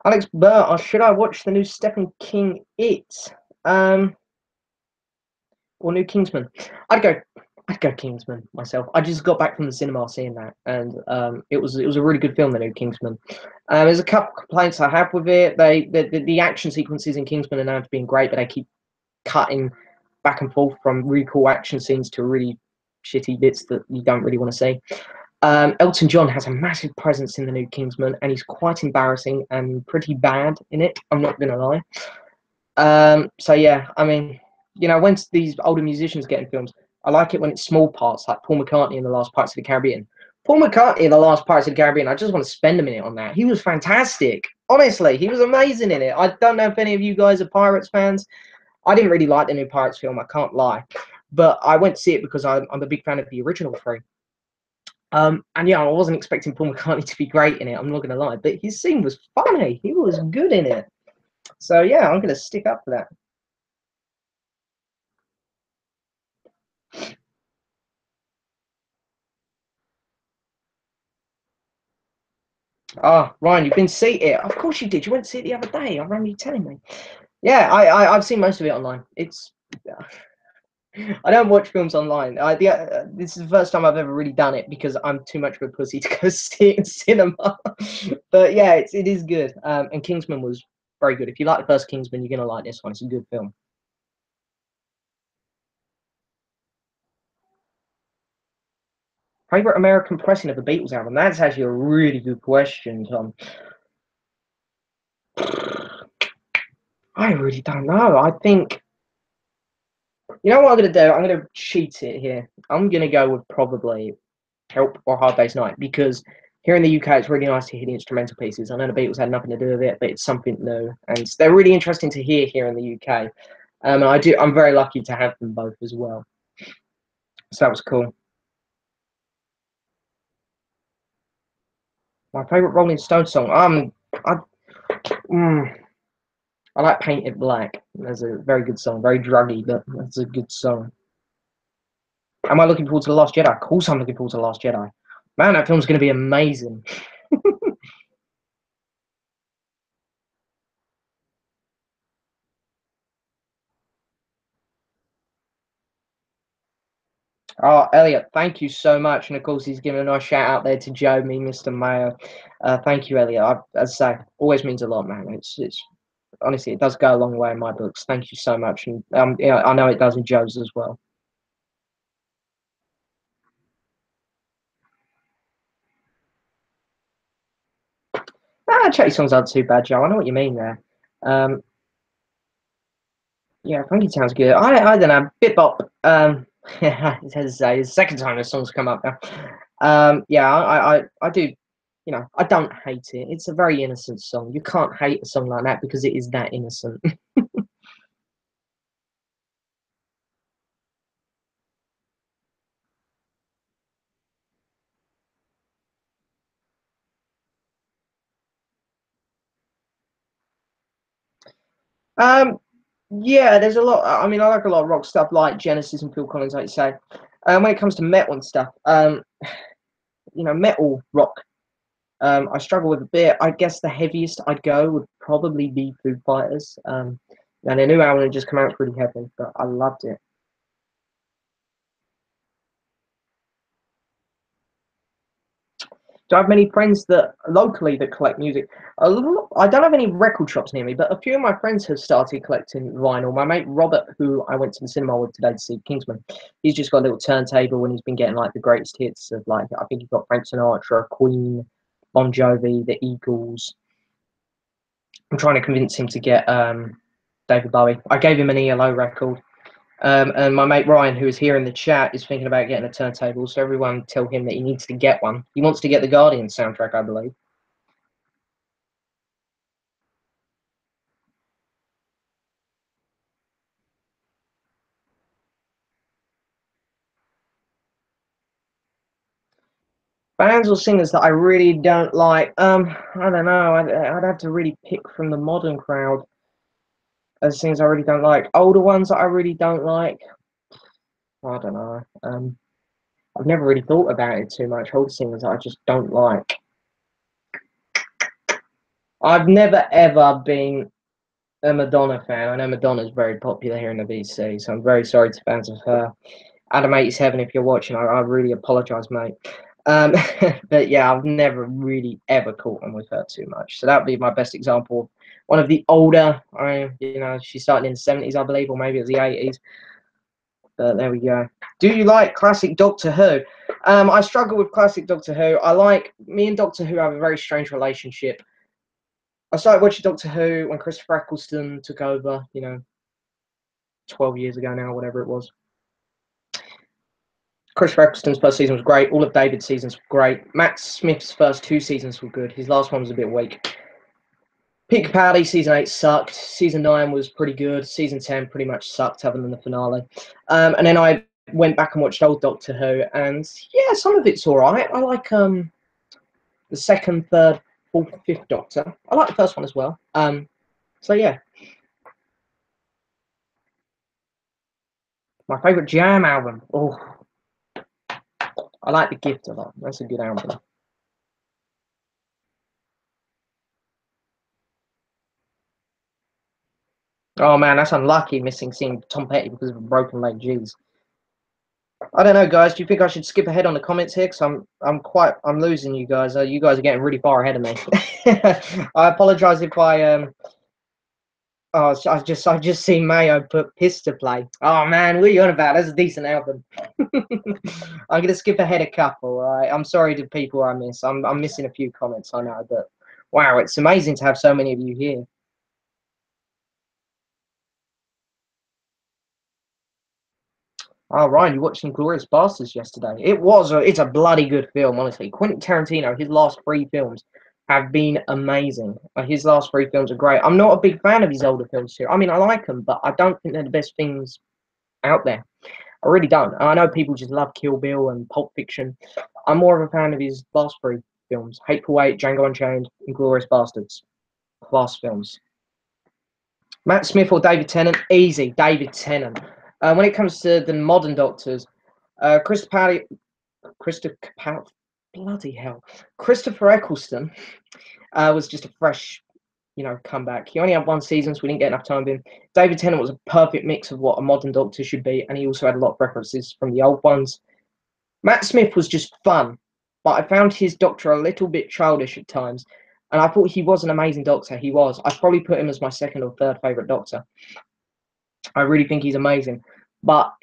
Alex Burr, should I watch the new Stephen King It? Um, or new Kingsman? I'd go I'd go Kingsman myself. I just got back from the cinema seeing that, and it was a really good film, the new Kingsman. There's a couple complaints I have with it. The action sequences in Kingsman are known to being great, but they keep cutting back and forth from really cool action scenes to really shitty bits that you don't really want to see. Elton John has a massive presence in the new Kingsman, and he's quite embarrassing and pretty bad in it. I'm not gonna lie. So yeah, I mean, when these older musicians get in films, I like it when it's small parts, like Paul McCartney in the Last Pirates of the Caribbean. Paul McCartney in the Last Pirates of the Caribbean, I just want to spend a minute on that. He was fantastic. Honestly, he was amazing in it. I don't know if any of you guys are Pirates fans. I didn't really like the new Pirates film, I can't lie. But I went to see it because I'm a big fan of the original three. And yeah, I wasn't expecting Paul McCartney to be great in it, I'm not going to lie. But his scene was funny. He was good in it. So yeah, I'm going to stick up for that. Ah, Ryan, you've been to see it. Of course you did. You went to see it the other day. I remember you telling me. Yeah, I've seen most of it online. It's I don't watch films online. This is the first time I've ever really done it because I'm too much of a pussy to go see it in cinema. But yeah, it is good. And Kingsman was very good. If you like the first Kingsman, you're gonna like this one. It's a good film. Favorite American pressing of the Beatles album? That's actually a really good question, Tom. I really don't know. I think you know what I'm gonna do. I'm gonna cheat it here. I'm gonna go with probably Help or Hard Day's Night because here in the UK it's really nice to hear the instrumental pieces. I know the Beatles had nothing to do with it, but it's something new and they're really interesting to hear here in the UK. And I'm very lucky to have them both as well. So that was cool. My favorite Rolling Stones song. I, mm, I like Painted Black. That's a very good song. Very druggy, but that's a good song. Am I looking forward to The Last Jedi? Of course I'm looking forward to The Last Jedi. Man, that film's going to be amazing. Oh, Elliot, thank you so much. And of course, he's giving a nice shout out there to Joe, me, Mr. Mayo. Thank you, Elliot. As I say, always means a lot, man. It's honestly, it does go a long way in my books. Thank you so much. And yeah, I know it does in Joe's as well. Ah, Chatty songs aren't too bad, Joe. I know what you mean there. Um, yeah, Funky Town's good. I don't know, Bit Bop. Yeah, it's hard to say. It's the second time this song's come up now. Yeah, I do. You know, I don't hate it. It's a very innocent song. You can't hate a song like that because it is that innocent. um, yeah, there's a lot. I mean, I like a lot of rock stuff, like Genesis and Phil Collins, like you say. When it comes to metal and stuff, you know, metal rock. I struggle with a bit. I guess the heaviest I'd go would probably be Foo Fighters. And their new album had just come out pretty heavy, but I loved it. Do I have many friends that locally that collect music? I don't have any record shops near me, but a few of my friends have started collecting vinyl. My mate Robert, who I went to the cinema with today to see Kingsman, he's just got a little turntable and he's been getting like the greatest hits of like I think he's got Frank Sinatra, Queen, Bon Jovi, the Eagles. I'm trying to convince him to get David Bowie. I gave him an ELO record. And my mate Ryan, who is here in the chat, is thinking about getting a turntable. So everyone tell him that he needs to get one. He wants to get the Guardian soundtrack, I believe. Bands or singers that I really don't like. I don't know. I'd have to really pick from the modern crowd as things I really don't like. Older ones that I really don't like. I don't know. I've never really thought about it too much. Older singers that I just don't like. I've never ever been a Madonna fan. I know Madonna's very popular here in the BC, so I'm very sorry to fans of her. Adam 87, if you're watching, I really apologise, mate. Um, but yeah, I've never really ever caught on with her too much. So that would be my best example of one of the older. You know, she started in the 70s, I believe, or maybe it was the 80s. But there we go. Do you like classic Doctor Who? I struggle with classic Doctor Who. I like me and Doctor Who have a very strange relationship. I started watching Doctor Who when Christopher Eccleston took over. You know, 12 years ago now, whatever it was. Chris Eccleston's first season was great. All of David's seasons were great. Matt Smith's first two seasons were good. His last one was a bit weak. Peter Capaldi season 8 sucked. Season 9 was pretty good. Season 10 pretty much sucked, other than the finale. And then I went back and watched old Doctor Who, and yeah, some of it's all right. I like the second, third, fourth, fifth Doctor. I like the first one as well. So yeah, my favorite Jam album. Oh, I like The Gift a lot. That's a good album. Oh man, that's unlucky missing seeing Tom Petty because of a broken leg. Jeez. I don't know, guys. Do you think I should skip ahead on the comments here? Because I'm losing you guys. You guys are getting really far ahead of me. I apologize if I. Oh, I just seen Mayo put Piss to Play. Oh man, what are you on about? That's a decent album. I'm gonna skip ahead a couple. All right. I'm sorry to people I miss. I'm missing a few comments. I know, but wow, it's amazing to have so many of you here. Oh, Ryan, you watched Glorious Bastards yesterday. It's a bloody good film, honestly. Quentin Tarantino, his last three films have been amazing. His last three films are great. I'm not a big fan of his older films too. I mean, I like them, but I don't think they're the best things out there. I really don't. I know people just love Kill Bill and Pulp Fiction. I'm more of a fan of his last three films: Hateful Eight, Django Unchained, and Glorious Bastards. Class films. Matt Smith or David Tennant? Easy, David Tennant. When it comes to the modern Doctors, Christopher Christopher bloody hell, Christopher Eccleston was just a fresh, you know, comeback. He only had one season, so we didn't get enough time with him. David Tennant was a perfect mix of what a modern Doctor should be, and he also had a lot of references from the old ones. Matt Smith was just fun, but I found his Doctor a little bit childish at times, and I thought he was an amazing Doctor. He was. I'd probably put him as my second or third favorite Doctor. I really think he's amazing. But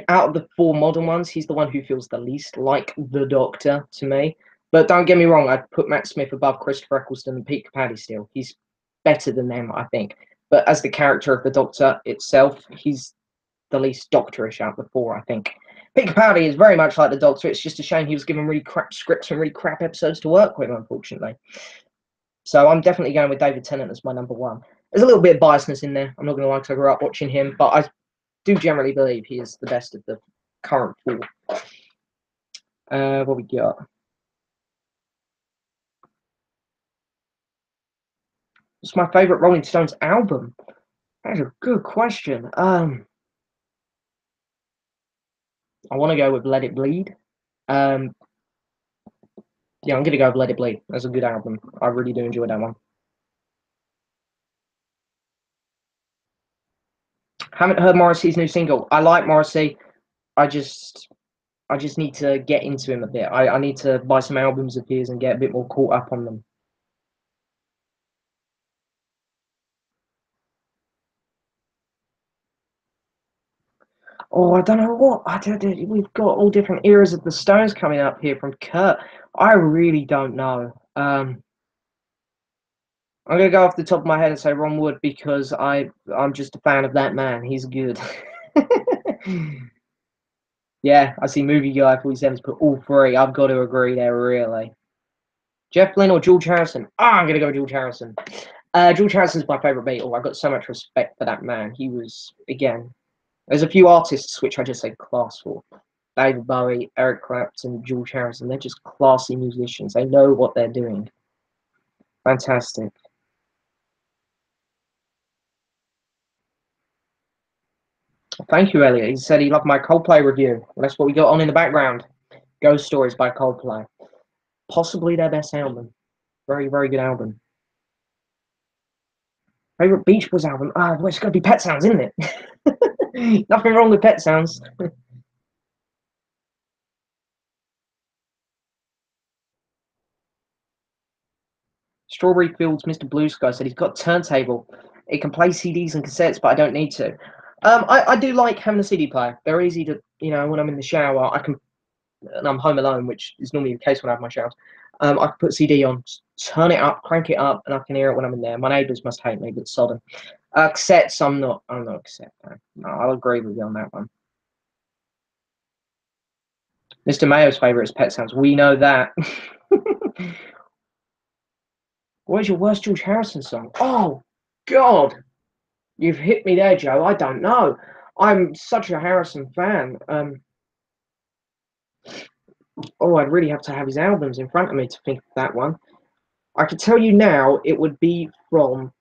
out of the four modern ones, he's the one who feels the least like the Doctor to me. But don't get me wrong, I'd put Matt Smith above Christopher Eccleston and Pete Capaldi still. He's better than them, I think. But as the character of the Doctor itself, he's the least doctorish out of the four, I think. Pete Capaldi is very much like the Doctor. It's just a shame he was given really crap scripts and really crap episodes to work with, unfortunately. So I'm definitely going with David Tennant as my number one. There's a little bit of biasness in there. I'm not going to lie, because I grew up watching him, but I do generally believe he is the best of the current four. What we got? What's my favourite Rolling Stones album? That's a good question. I want to go with Let It Bleed. Yeah, I'm going to go with Let It Bleed. That's a good album. I really do enjoy that one. Haven't heard Morrissey's new single. I like Morrissey. I just need to get into him a bit. I need to buy some albums of his and get a bit more caught up on them. Oh, I don't know what. We've got all different eras of the Stones coming up here from Kurt. I really don't know. I'm gonna go off the top of my head and say Ron Wood because I'm just a fan of that man. He's good. Yeah, I see Movie Guy 47's put all three. I've got to agree there, really. Jeff Lynne or George Harrison? I'm gonna go with George Harrison. George Harrison's my favourite Beatle. I've got so much respect for that man. He was, again, there's a few artists which I just say class for. David Bowie, Eric Clapton, George Harrison. They're just classy musicians. They know what they're doing. Fantastic. Thank you, Elliot. He said he loved my Coldplay review. Well, that's what we got on in the background. Ghost Stories by Coldplay. Possibly their best album. Very, very good album. Favorite Beach Boys album? Well, it's got to be Pet Sounds, isn't it? Nothing wrong with Pet Sounds. Strawberry Fields, Mr. Blue Sky said he's got a turntable. It can play CDs and cassettes, but I don't need to. I do like having a CD player. They're easy to, when I'm in the shower, I can, and I'm home alone, which is normally the case when I have my showers. I can put CD on, turn it up, crank it up, and I can hear it when I'm in there. My neighbours must hate me, but sodden. Cassettes, I'm not a cassette fan. No, I'll agree with you on that one. Mr. Mayo's favourite is Pet Sounds. We know that. What is your worst George Harrison song? Oh, God. You've hit me there, Joe. I don't know. I'm such a Harrison fan. I'd really have to have his albums in front of me to think of that one. I could tell you now it would be from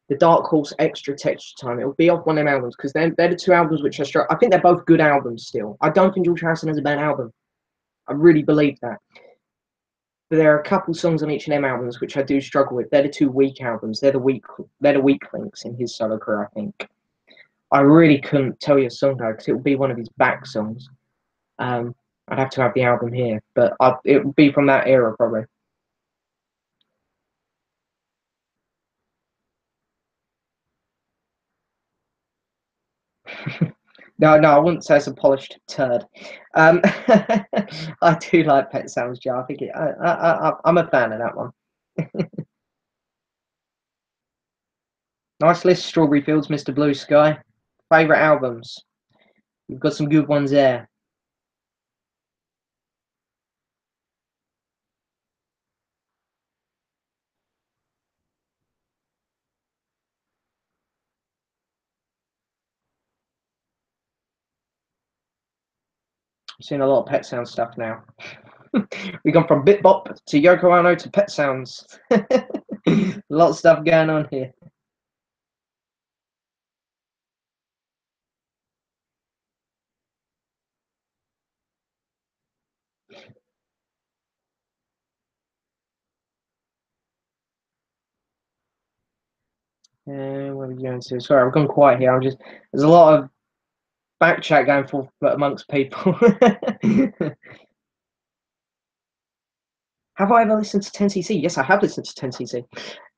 the Dark Horse Extra Texture Time. It would be off one of them albums because they're the two albums which I think they're both good albums still. I don't think George Harrison has a bad album. I really believe that. But there are a couple songs on each of them albums which I do struggle with. They're the two weak albums. They're the weak links in his solo career, I think. I really couldn't tell you a song though, because it would be one of his back songs. I'd have to have the album here, but it would be from that era probably. No, I wouldn't say it's a polished turd. I do like Pet Sounds, Joe. I think I'm a fan of that one. Nice list, Strawberry Fields, Mr. Blue Sky. Favorite albums? You've got some good ones there. I've seen a lot of Pet Sounds stuff now. We've gone from Bit Bop to Yoko Ono to Pet Sounds. A lot of stuff going on here. What are we going to? Sorry, I've gone quiet here. There's a lot of back chat going forth amongst people. Have I ever listened to 10cc? Yes, I have listened to 10cc.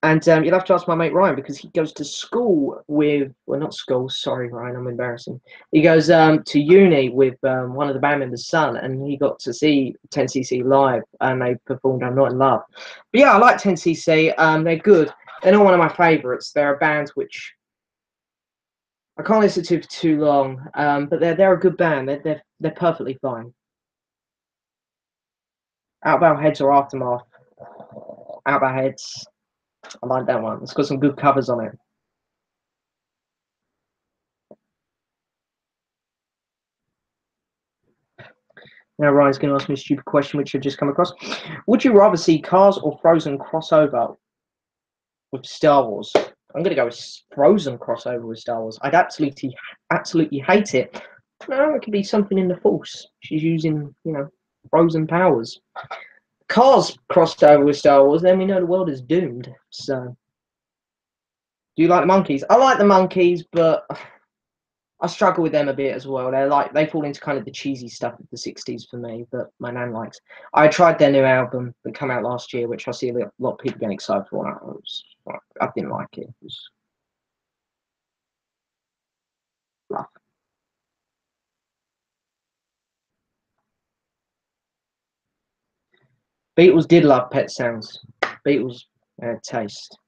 And you'll have to ask my mate Ryan because he goes to school with, well, not school. Sorry, Ryan, I'm embarrassing. He goes to uni with one of the band members' son, and he got to see 10cc live, and they performed "I'm Not in Love." But yeah, I like 10cc. They're good. They're not one of my favourites. They're a band which I can't listen to for too long, but they're a good band. They're perfectly fine. Out of Our Heads or Aftermath? Out of Our Heads. I like that one. It's got some good covers on it. Now Ryan's going to ask me a stupid question, which I've just come across. Would you rather see Cars or Frozen crossover with Star Wars? I'm going to go with Frozen crossover with Star Wars. I'd absolutely hate it. No, it could be something in the Force. She's using, Frozen powers. Cars crossed over with Star Wars, then we know the world is doomed. So, do you like the monkeys? I like the monkeys, but I struggle with them a bit as well. They fall into kind of the cheesy stuff of the '60s for me, but my nan likes. I tried their new album that came out last year, which I see a lot of people getting excited for. I didn't like it. It was rough. Beatles did love Pet Sounds. Beatles had taste.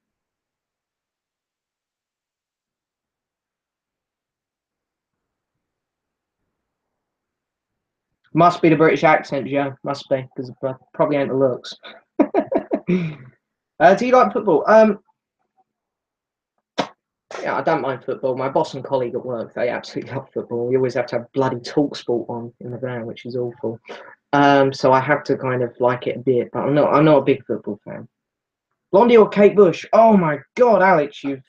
Must be the British accent, Joe. Must be because probably ain't the looks. Do you like football? Yeah, I don't mind football. My boss and colleague at work, they absolutely love football. We always have to have bloody talk sport on in the van, which is awful. So I have to kind of like it a bit, but I'm not a big football fan. Blondie or Kate Bush? Oh my God, Alex, you've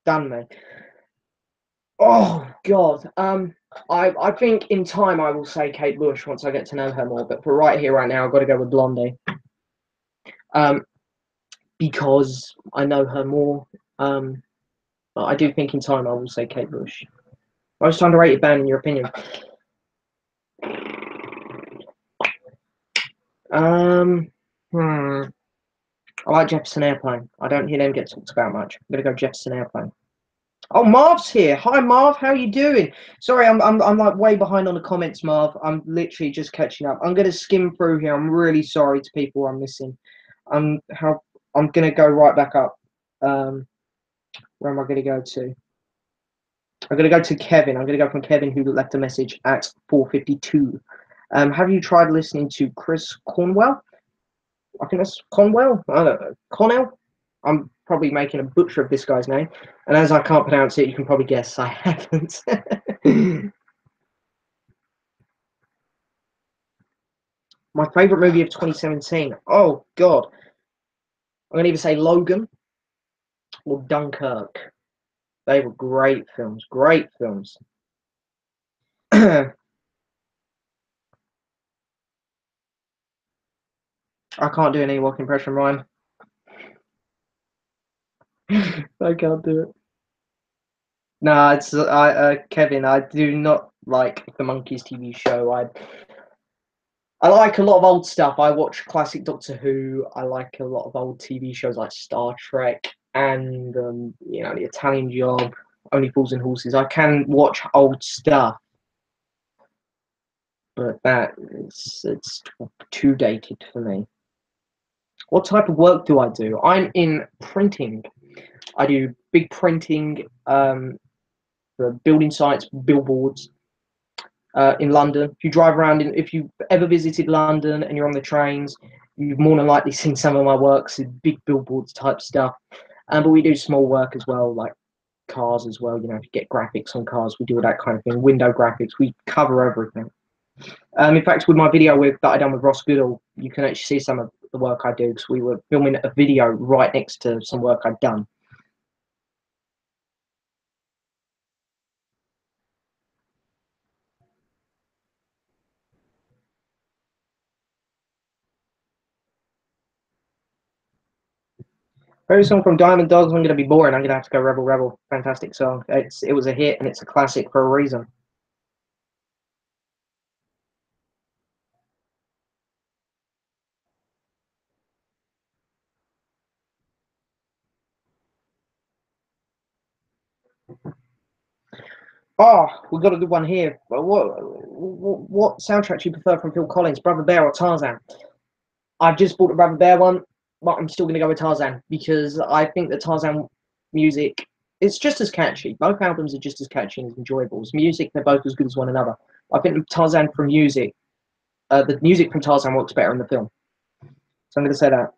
done me. Oh God. I think in time I will say Kate Bush once I get to know her more, but for right here, right now, I've got to go with Blondie. Um, because I know her more. But I do think in time I will say Kate Bush. Most underrated band in your opinion? Um, hmm. I like Jefferson Airplane. I don't hear them get talked about much. I'm gonna go Jefferson Airplane. Oh, Marv's here. Hi, Marv. How are you doing? Sorry, I'm like way behind on the comments, Marv. I'm literally just catching up. I'm gonna skim through here. I'm really sorry to people I'm missing. I'm gonna go right back up. Where am I gonna go to? I'm gonna go to Kevin. I'm gonna go from Kevin who left a message at 4:52. Have you tried listening to Chris Cornwell? I think that's Conwell. I don't know. Connell. I'm probably making a butcher of this guy's name, and as I can't pronounce it, you can probably guess I haven't. My favorite movie of 2017. Oh God, I'm gonna either say Logan or Dunkirk. They were great films. Great films. I can't do an Ewok impression, Ryan. I can't do it. No, it's Kevin. I do not like the Monkeys TV show. I like a lot of old stuff. I watch classic Doctor Who. I like a lot of old TV shows like Star Trek and The Italian Job, Only Fools and Horses. I can watch old stuff, but it's too dated for me. What type of work do I do? I'm in printing. I do big printing for building sites, billboards, in London. If you drive around, if you've ever visited London and you're on the trains, you've more than likely seen some of my works in big billboards type stuff. But we do small work as well, like cars as well. If you get graphics on cars, we do that kind of thing. Window graphics, we cover everything. In fact, with my video that I done with Ross Goodall, you can actually see some of the work I do because we were filming a video right next to some work I'd done. Very song from Diamond Dogs. I'm going to be boring. I'm going to have to go Rebel Rebel. Fantastic song. It was a hit and it's a classic for a reason. Oh, we've got a good one here. What soundtrack do you prefer from Phil Collins, Brother Bear or Tarzan? I've just bought the Brother Bear one, but I'm still going to go with Tarzan because I think the Tarzan music it's just as catchy. Both albums are just as catchy and as enjoyable. As music, they're both as good as one another. I think Tarzan from music, the music from Tarzan works better in the film. So I'm going to say that.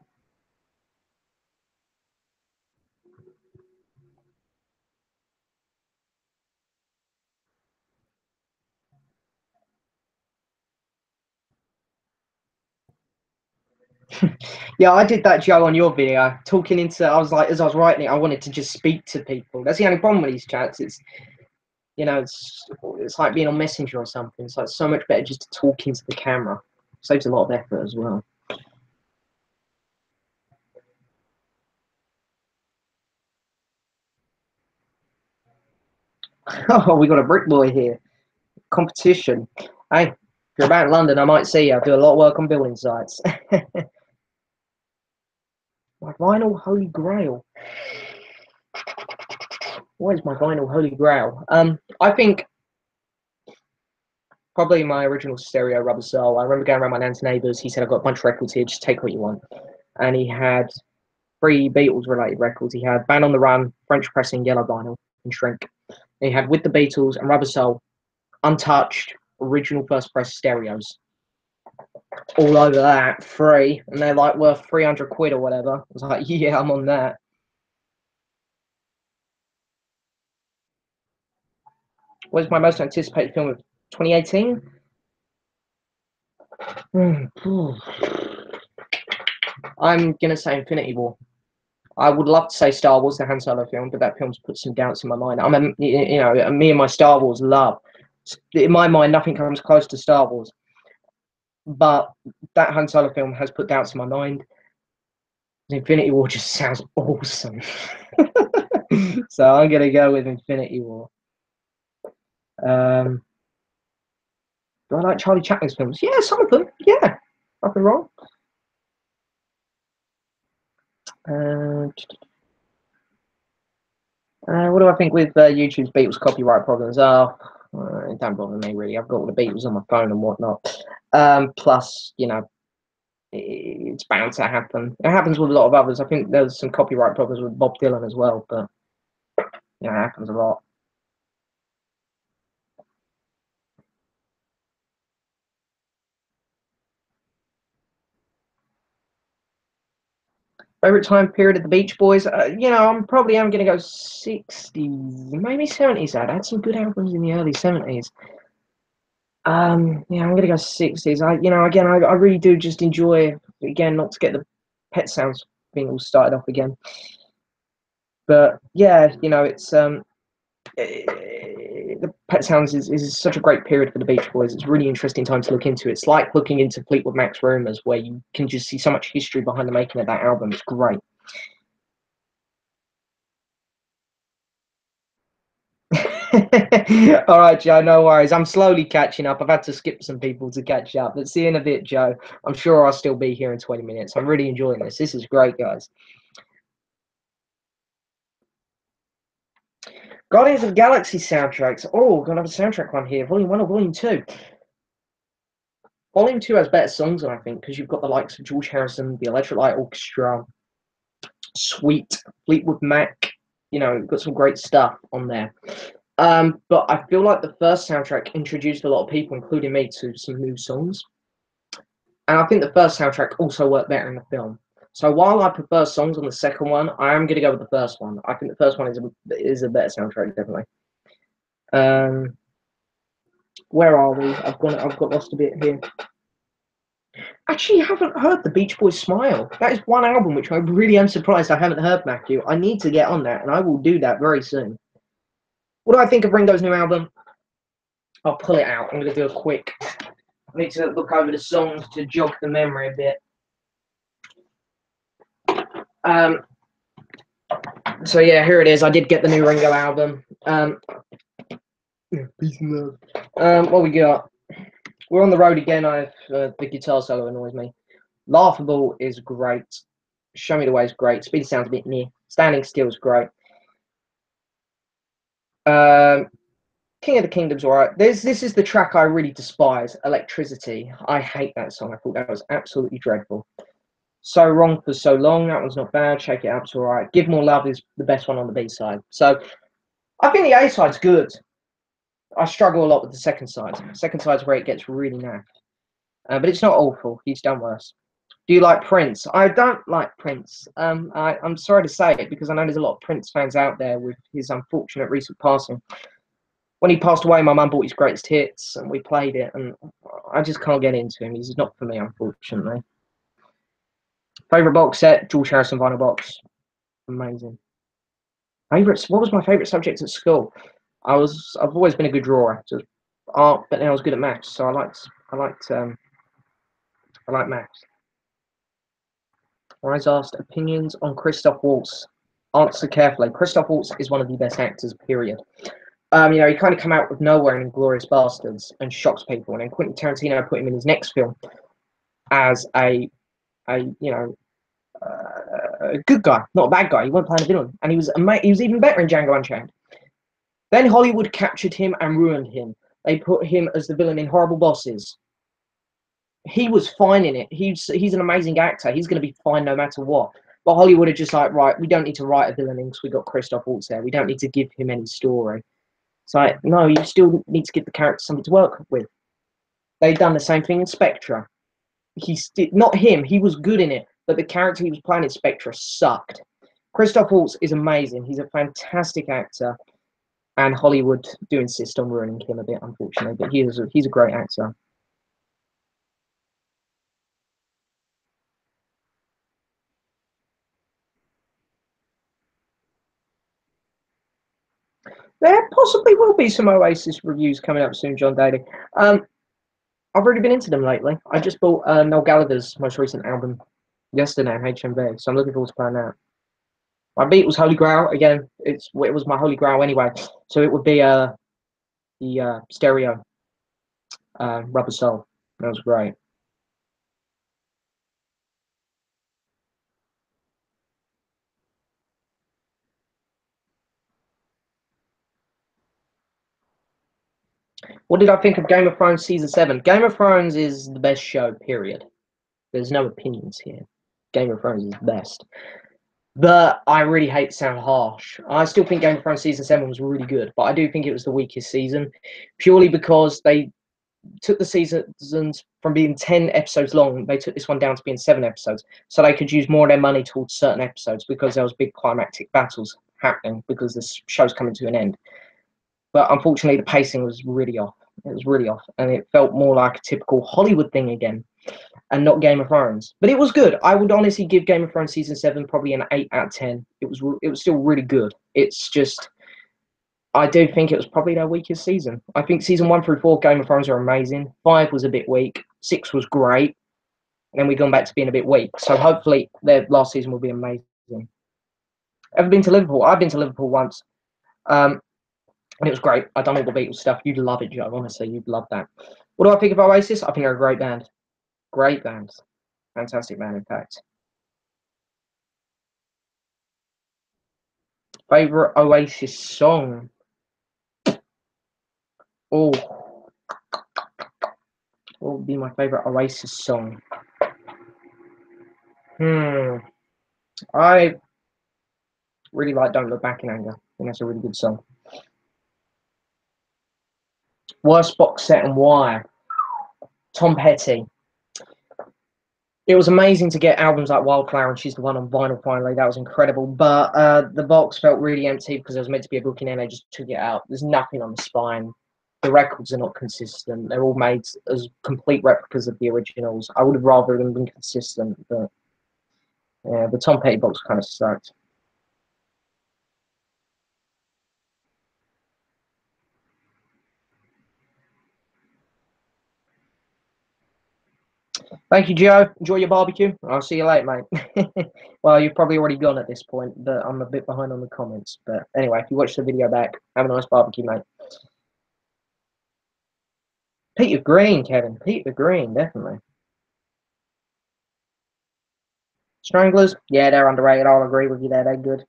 Yeah, I did that, Joe, on your video. Talking into, I was like, as I was writing it, I wanted to just speak to people. That's the only problem with these chats. It's like being on Messenger or something. It's like so much better just to talk into the camera. Saves a lot of effort as well. Oh, we got a brick boy here. Competition. Hey, if you're about in London, I might see you. I do a lot of work on building sites. My vinyl holy grail. What is my vinyl holy grail? I think probably my original stereo Rubber Soul. I remember going around my nan's neighbours. He said, "I've got a bunch of records here. Just take what you want." And he had three Beatles related records. He had Band on the Run, French Pressing, Yellow Vinyl, and Shrink. And he had With the Beatles and Rubber Soul, untouched, original first press stereos. All over that, free, and they're like worth 300 quid or whatever. I was like, yeah, I'm on that. What's my most anticipated film of 2018? I'm gonna say Infinity War. I would love to say Star Wars, the Han Solo film, but that film's put some doubts in my mind. Me and my Star Wars love. In my mind, nothing comes close to Star Wars. But that Han Solo film has put doubts in my mind. Infinity War just sounds awesome. So I'm gonna go with Infinity War. Do I like Charlie Chaplin's films? Yeah, some of them. Yeah, nothing wrong. Uh, what do I think with YouTube's Beatles copyright problems? It don't bother me really. I've got all the Beatles on my phone and whatnot. Plus, it's bound to happen. It happens with a lot of others. I think there's some copyright problems with Bob Dylan as well, but it happens a lot. Favorite time period of the Beach Boys? I'm probably am going to go 60s, maybe 70s. I'd had some good albums in the early 70s. Yeah, I'm going to go 60s. I really do just enjoy, again, not to get the Pet Sounds thing all started off again. But yeah, the Pet Sounds is such a great period for the Beach Boys. It's a really interesting time to look into. It's like looking into Fleetwood Mac's Rumours, where you can just see so much history behind the making of that album. It's great. All right, Joe, no worries. I'm slowly catching up. I've had to skip some people to catch up. But see you in a bit, Joe. I'm sure I'll still be here in 20 minutes. I'm really enjoying this. This is great, guys. Guardians of the Galaxy soundtracks. Oh, got another soundtrack one here. Volume 1 or Volume 2? Volume 2 has better songs, I think, because you've got the likes of George Harrison, the Electric Light Orchestra, Sweet, Fleetwood Mac. You've got some great stuff on there. But I feel like the first soundtrack introduced a lot of people, including me, to some new songs. And I think the first soundtrack also worked better in the film. So while I prefer songs on the second one, I am going to go with the first one. I think the first one is a better soundtrack, definitely. Um, where are we? I've got lost a bit here. Actually, I haven't heard the Beach Boys Smile. That is one album which I really am surprised I haven't heard, Matthew. I need to get on that, and I will do that very soon. What do I think of Ringo's new album? I'll pull it out. I'm going to do a quick. I need to look over the songs to jog the memory a bit. Um, so yeah, here it is. I did get the new Ringo album. Peace and love. What we got? We're on the road again. The guitar solo annoys me. Laughable is great. Show Me the Way is great. Speed of Sound's a bit near. Standing Still is great. Um, King of the Kingdom's alright. This is the track I really despise. Electricity. I hate that song. I thought that was absolutely dreadful. So Wrong for So Long. That one's not bad. Shake It Up's alright. Give More Love is the best one on the B side. So I think the A side's good. I struggle a lot with the second side. Second side's where it gets really naff. But it's not awful. He's done worse. Do you like Prince? I don't like Prince. I'm sorry to say it because I know there's a lot of Prince fans out there with his unfortunate recent passing. When he passed away, my mum bought his greatest hits and we played it, and I just can't get into him. He's not for me, unfortunately. Favorite box set: George Harrison vinyl box. Amazing. Favorites? What was my favorite subject at school? I've always been a good drawer, just art, but then I was good at maths, so I like maths. I was asked opinions on Christoph Waltz. Answer carefully. Christoph Waltz is one of the best actors, period. He kind of came out of nowhere in Inglourious Bastards and shocks people, and then Quentin Tarantino put him in his next film as a good guy, not a bad guy. He wasn't playing a villain, and he was even better in Django Unchained. Then Hollywood captured him and ruined him. They put him as the villain in Horrible Bosses. He was fine in it. He's an amazing actor. He's going to be fine no matter what. But Hollywood are just like, right, we don't need to write a villain because we got Christoph Waltz there. We don't need to give him any story. It's like, no, you still need to give the character something to work with. They've done the same thing in Spectre. Not him. He was good in it, but the character he was playing in Spectre sucked. Christoph Waltz is amazing. He's a fantastic actor, and Hollywood do insist on ruining him a bit, unfortunately. But he's a great actor. There possibly will be some Oasis reviews coming up soon, John Daly. Um, I've already been into them lately. I just bought Noel Gallagher's most recent album yesterday on HMV, so I'm looking forward to playing that. My beat was Holy Grail again. It was my Holy Grail anyway, so it would be the stereo Rubber Soul. That was great. What did I think of Game of Thrones season 7? Game of Thrones is the best show. Period. There's no opinions here. Game of Thrones is the best. But I really hate to sound harsh. I still think Game of Thrones season 7 was really good, but I do think it was the weakest season, purely because they took the seasons from being 10 episodes long, they took this one down to being 7 episodes, so they could use more of their money towards certain episodes because there was big climactic battles happening because this show's coming to an end. But unfortunately, the pacing was really off. It was really off, and it felt more like a typical Hollywood thing again and not Game of Thrones. But it was good. I would honestly give Game of Thrones season 7 probably an 8 out of 10. It was still really good. It's just I do think it was probably their weakest season. I think season 1 through 4 Game of Thrones are amazing. 5 was a bit weak. 6 was great. And then we've gone back to being a bit weak. So hopefully their last season will be amazing. Ever been to Liverpool? I've been to Liverpool once. And it was great. I've done all the Beatles stuff. You'd love it, Joe. Honestly, you'd love that. What do I think of Oasis? I think they're a great band. Great band. Fantastic band, in fact. Favorite Oasis song? Oh, what would be my favorite Oasis song? Hmm. I really like Don't Look Back in Anger. I think that's a really good song. Worst box set and why? Tom Petty. It was amazing to get albums like Wildflower and She's the One on vinyl finally. That was incredible. But the box felt really empty because there was meant to be a book in there and they just took it out. There's nothing on the spine. The records are not consistent. They're all made as complete replicas of the originals. I would have rather them been consistent, but yeah, the Tom Petty box kind of sucked. Thank you, Joe. Enjoy your barbecue. I'll see you later, mate. Well, you've probably already gone at this point, but I'm a bit behind on the comments. But anyway, if you watch the video back, have a nice barbecue, mate. Peter Green, Kevin. Peter Green, definitely. Stranglers, yeah, they're underrated. I'll agree with you there. They're good.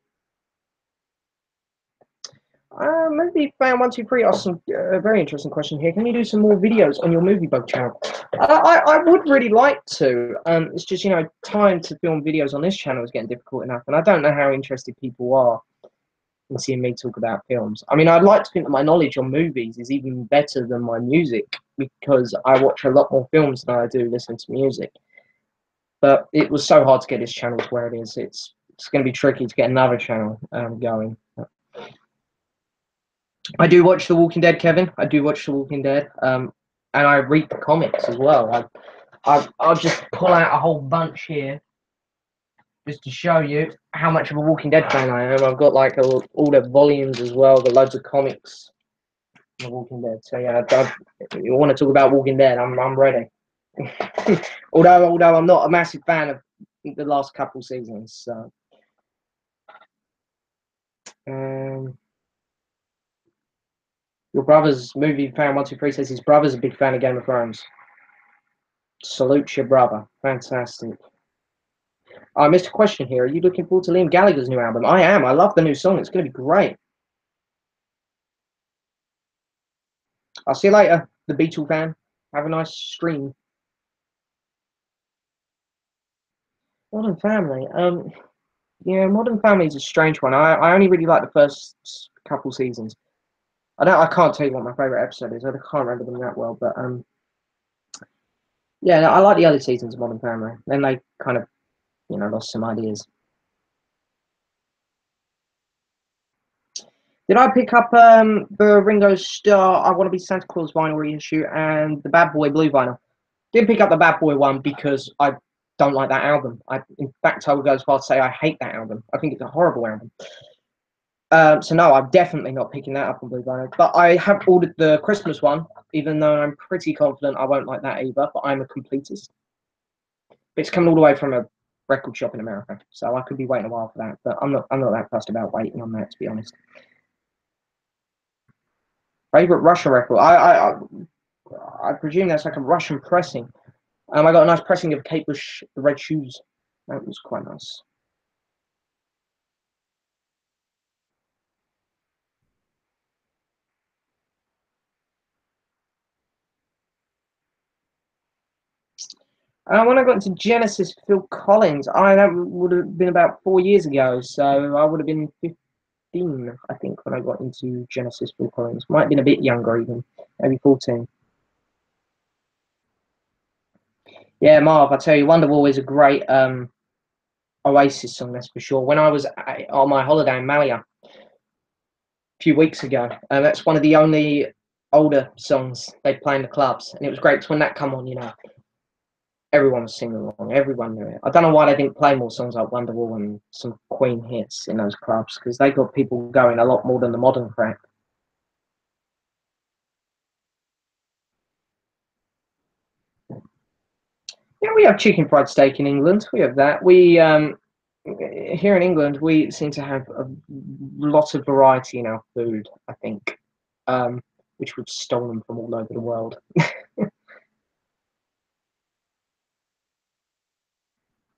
Movie fan 123 asked a very interesting question here. Can you do some more videos on your movie bug channel? I would really like to. It's just, time to film videos on this channel is getting difficult enough, and I don't know how interested people are in seeing me talk about films. I mean, I'd like to think that my knowledge on movies is even better than my music because I watch a lot more films than I do listen to music. But it was so hard to get this channel to where it is. It's going to be tricky to get another channel going. I do watch The Walking Dead, Kevin. I do watch The Walking Dead, and I read the comics as well. I'll just pull out a whole bunch here just to show you how much of a Walking Dead fan I am. I've got like all the volumes as well. Got loads of comics. The Walking Dead. So yeah, if you want to talk about Walking Dead, I'm ready. although I'm not a massive fan of the last couple seasons. So. Your brother's movie fan 123 says his brother's a big fan of Game of Thrones. Salute your brother. Fantastic. I missed a question here. Are you looking forward to Liam Gallagher's new album? I am. I love the new song. It's going to be great. I'll see you later, the Beatle fan. Have a nice stream. Modern Family. Yeah, Modern Family is a strange one. I only really like the first couple seasons. I can't tell you what my favorite episode is. I can't remember them that well, but yeah, I like the other seasons of Modern Family. Then they kind of, lost some ideas. Did I pick up the Ringo Starr I Want to Be Santa Claus vinyl reissue and the Bad Boy Blue vinyl? Didn't pick up the Bad Boy one because I don't like that album. In fact, I would go as far as to say I hate that album. I think it's a horrible album. So no, I'm definitely not picking that up on Blue vinyl. But I have ordered the Christmas one, even though I'm pretty confident I won't like that either. But I'm a completist. It's coming all the way from a record shop in America, so I could be waiting a while for that. But I'm not that fussed about waiting on that, to be honest. Favorite Russian record? I presume that's like a Russian pressing. I got a nice pressing of Kate Bush, The Red Shoes. That was quite nice. When I got into Genesis, Phil Collins, that would have been about 4 years ago. So I would have been 15, I think, when I got into Genesis, Phil Collins. Might have been a bit younger even, maybe 14. Yeah, Marv, I tell you, Wonderwall is a great Oasis song, that's for sure. When I was on my holiday in Malia a few weeks ago, that's one of the only older songs they play in the clubs, and it was great. Because when that come on, everyone was singing along. Everyone knew it. I don't know why they didn't play more songs like Wonderwall and some Queen hits in those clubs, because they got people going a lot more than the modern crowd. Yeah, we have chicken fried steak in England. We have that. We here in England, we seem to have a lot of variety in our food, I think, which we've stolen from all over the world.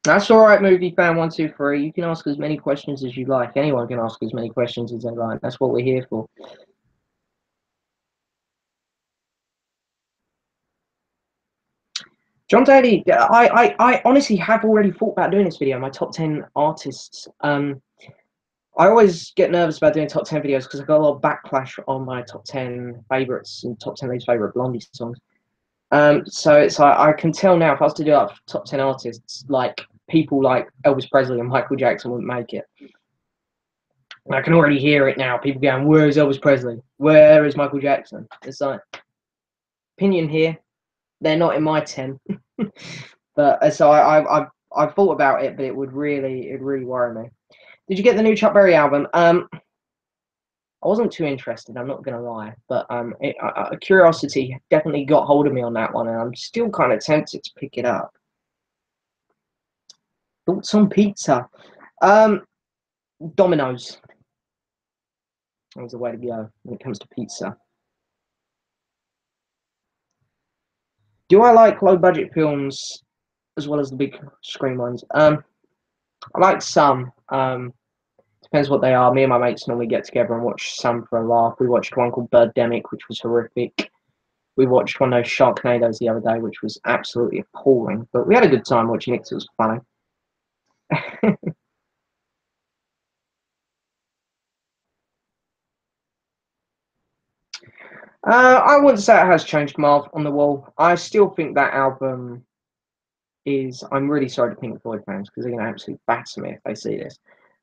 That's all right, movie fan 123. You can ask as many questions as you like. Anyone can ask as many questions as they like. That's what we're here for. John Daly, I honestly have already thought about doing this video, my top 10 artists. I always get nervous about doing top 10 videos because I got a lot of backlash on my top 10 favorites and top 10 least favorite Blondie songs. So it's like I can tell now if I was to do up top 10 artists, like people like Elvis Presley and Michael Jackson wouldn't make it. I can already hear it now. People going, "Where is Elvis Presley? Where is Michael Jackson?" It's like opinion here. They're not in my 10. But so I've thought about it, but it really worry me. Did you get the new Chuck Berry album? I wasn't too interested. I'm not gonna lie, but curiosity definitely got hold of me on that one, and I'm still kind of tempted to pick it up. Thoughts on pizza? Domino's. That the way to go when it comes to pizza. Do I like low budget films as well as the big screen ones? I like some. Depends Depends what they are. Me and my mates normally get together and watch some for a laugh. We watched one called Birdemic, which was horrific. We watched one of those Sharknadoes the other day, which was absolutely appalling. But we had a good time watching it because it was funny. I wouldn't say it has changed Marv on the Wall. I still think that album is. I'm really sorry to Pink Floyd fans because they're going to absolutely batter me if they see this.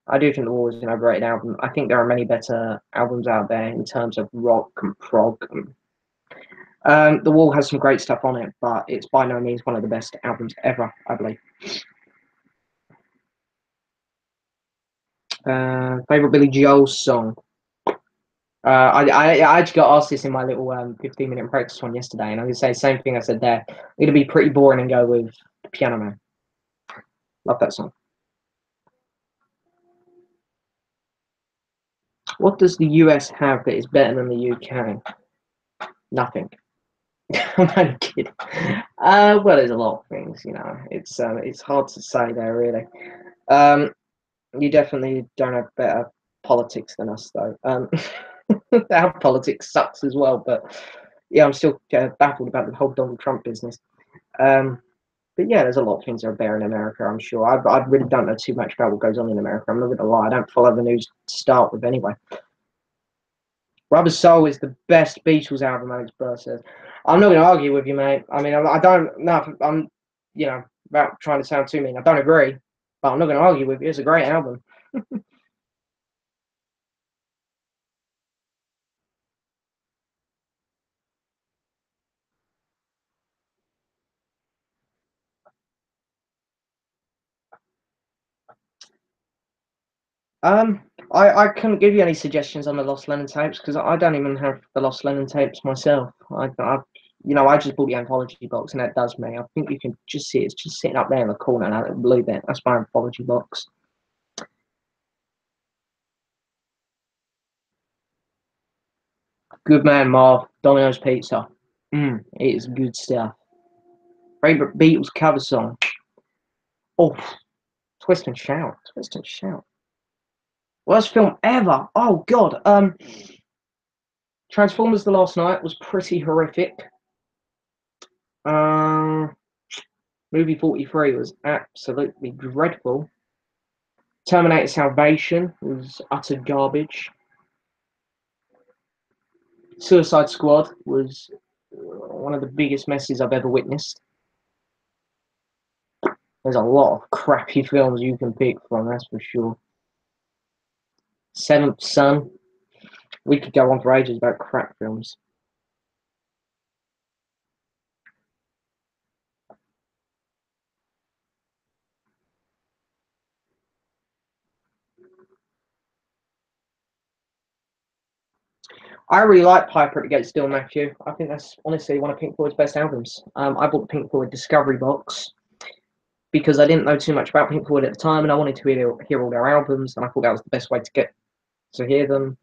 I do think The Wall is an overrated album. I think there are many better albums out there in terms of rock and prog. The Wall has some great stuff on it, but it's by no means one of the best albums ever, I believe. Favorite Billy Joel song. I actually got asked this in my little 15-minute practice one yesterday, and I'm going to say the same thing I said there. It'll be pretty boring and go with Piano Man. Love that song. What does the US have that is better than the UK? Nothing. I'm only kidding. Well, there's a lot of things, you know. It's hard to say there, really. You definitely don't have better politics than us, though. Our politics sucks as well, but yeah, I'm still baffled about the whole Donald Trump business. But yeah, there's a lot of things that are better in America, I'm sure. I really don't know too much about what goes on in America. I'm not going to lie. I don't follow the news to start with anyway. Rubber Soul is the best Beatles album, Alex Burr says. I'm not going to argue with you, mate. I mean, I don't know. I'm, you know, about trying to sound too mean. I don't agree, but I'm not going to argue with you. It's a great album. Um, I couldn't give you any suggestions on the Lost Lennon tapes because I don't even have the Lost Lennon tapes myself. I just bought the anthology box and that does me. I think you can just see it's just sitting up there in the corner and I don't believe it. That's my anthology box. Good man, Marv. Domino's Pizza. It is good stuff. Favorite Beatles cover song. Oh, Twist and Shout. Twist and Shout. Worst film ever. Oh God. Transformers: The Last Night was pretty horrific. Um, Movie 43 was absolutely dreadful. Terminator Salvation was utter garbage. Suicide Squad was one of the biggest messes I've ever witnessed. There's a lot of crappy films you can pick from, that's for sure. Seventh Son. We could go on for ages about crap films. I really like Piper at the Gates Still, Matthew. I think that's honestly one of Pink Floyd's best albums. I bought the Pink Floyd Discovery box because I didn't know too much about Pink Floyd at the time, and I wanted to hear all their albums, and I thought that was the best way to get to hear them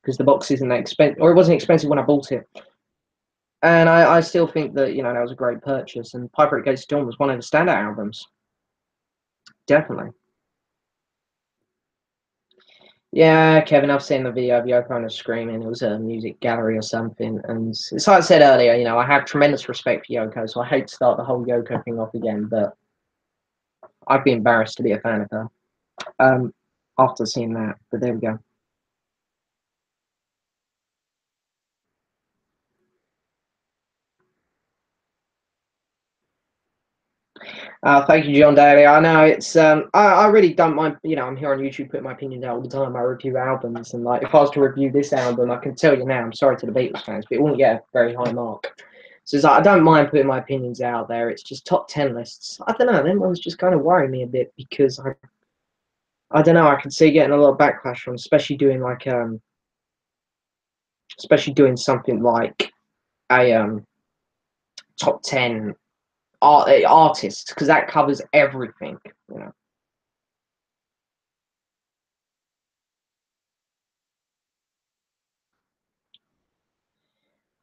because the box isn't that expensive, or it wasn't expensive when I bought it. And I still think that that was a great purchase. And Piper at Gates Dawn was one of the standout albums, definitely. Yeah, Kevin, I've seen the video of Yoko Ono screaming. It was a music gallery or something. And it's like I said earlier, I have tremendous respect for Yoko, so I hate to start the whole Yoko thing off again, but I'd be embarrassed to be a fan of her after seeing that. But there we go. Thank you, John Daly. I know it's I really don't mind. I'm here on YouTube putting my opinions out all the time. I review albums, and like if I was to review this album, I can tell you now. I'm sorry to the Beatles fans, but it wouldn't get a very high mark. So it's like I don't mind putting my opinions out there. It's just top 10 lists. I don't know. Them ones just kind of worry me a bit because I don't know. I can see getting a lot of backlash from, especially doing something like a top 10 artists because that covers everything. You know.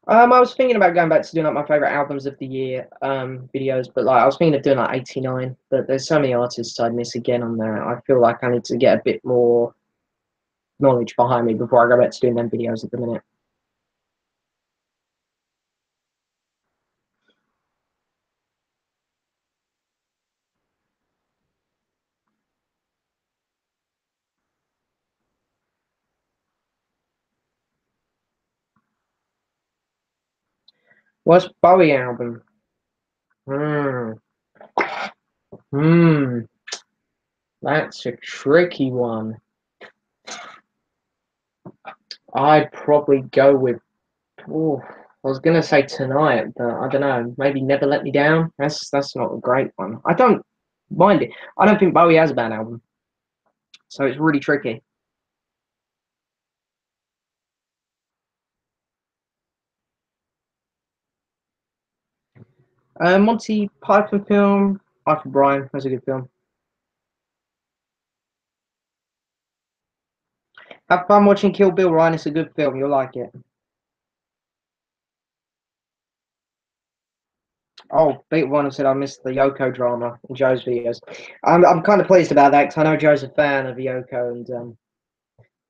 I was thinking about going back to doing like my favorite albums of the year videos, but like I was thinking of doing like 89. But there's so many artists I'd miss again on there. I feel like I need to get a bit more. knowledge behind me before I go back to doing them videos at the minute. Worst Bowie album? Hmm. Hmm. That's a tricky one. I'd probably go with. Oh, I was gonna say Tonight, but I don't know. Maybe Never Let Me Down. That's not a great one. I don't mind it. I don't think Bowie has a bad album, so it's really tricky. Monty Python film. Life of Brian. That's a good film. Have fun watching Kill Bill, Ryan. It's a good film. You'll like it. Oh, Beat One said I missed the Yoko drama in Joe's videos. I'm kind of pleased about that because I know Joe's a fan of Yoko, and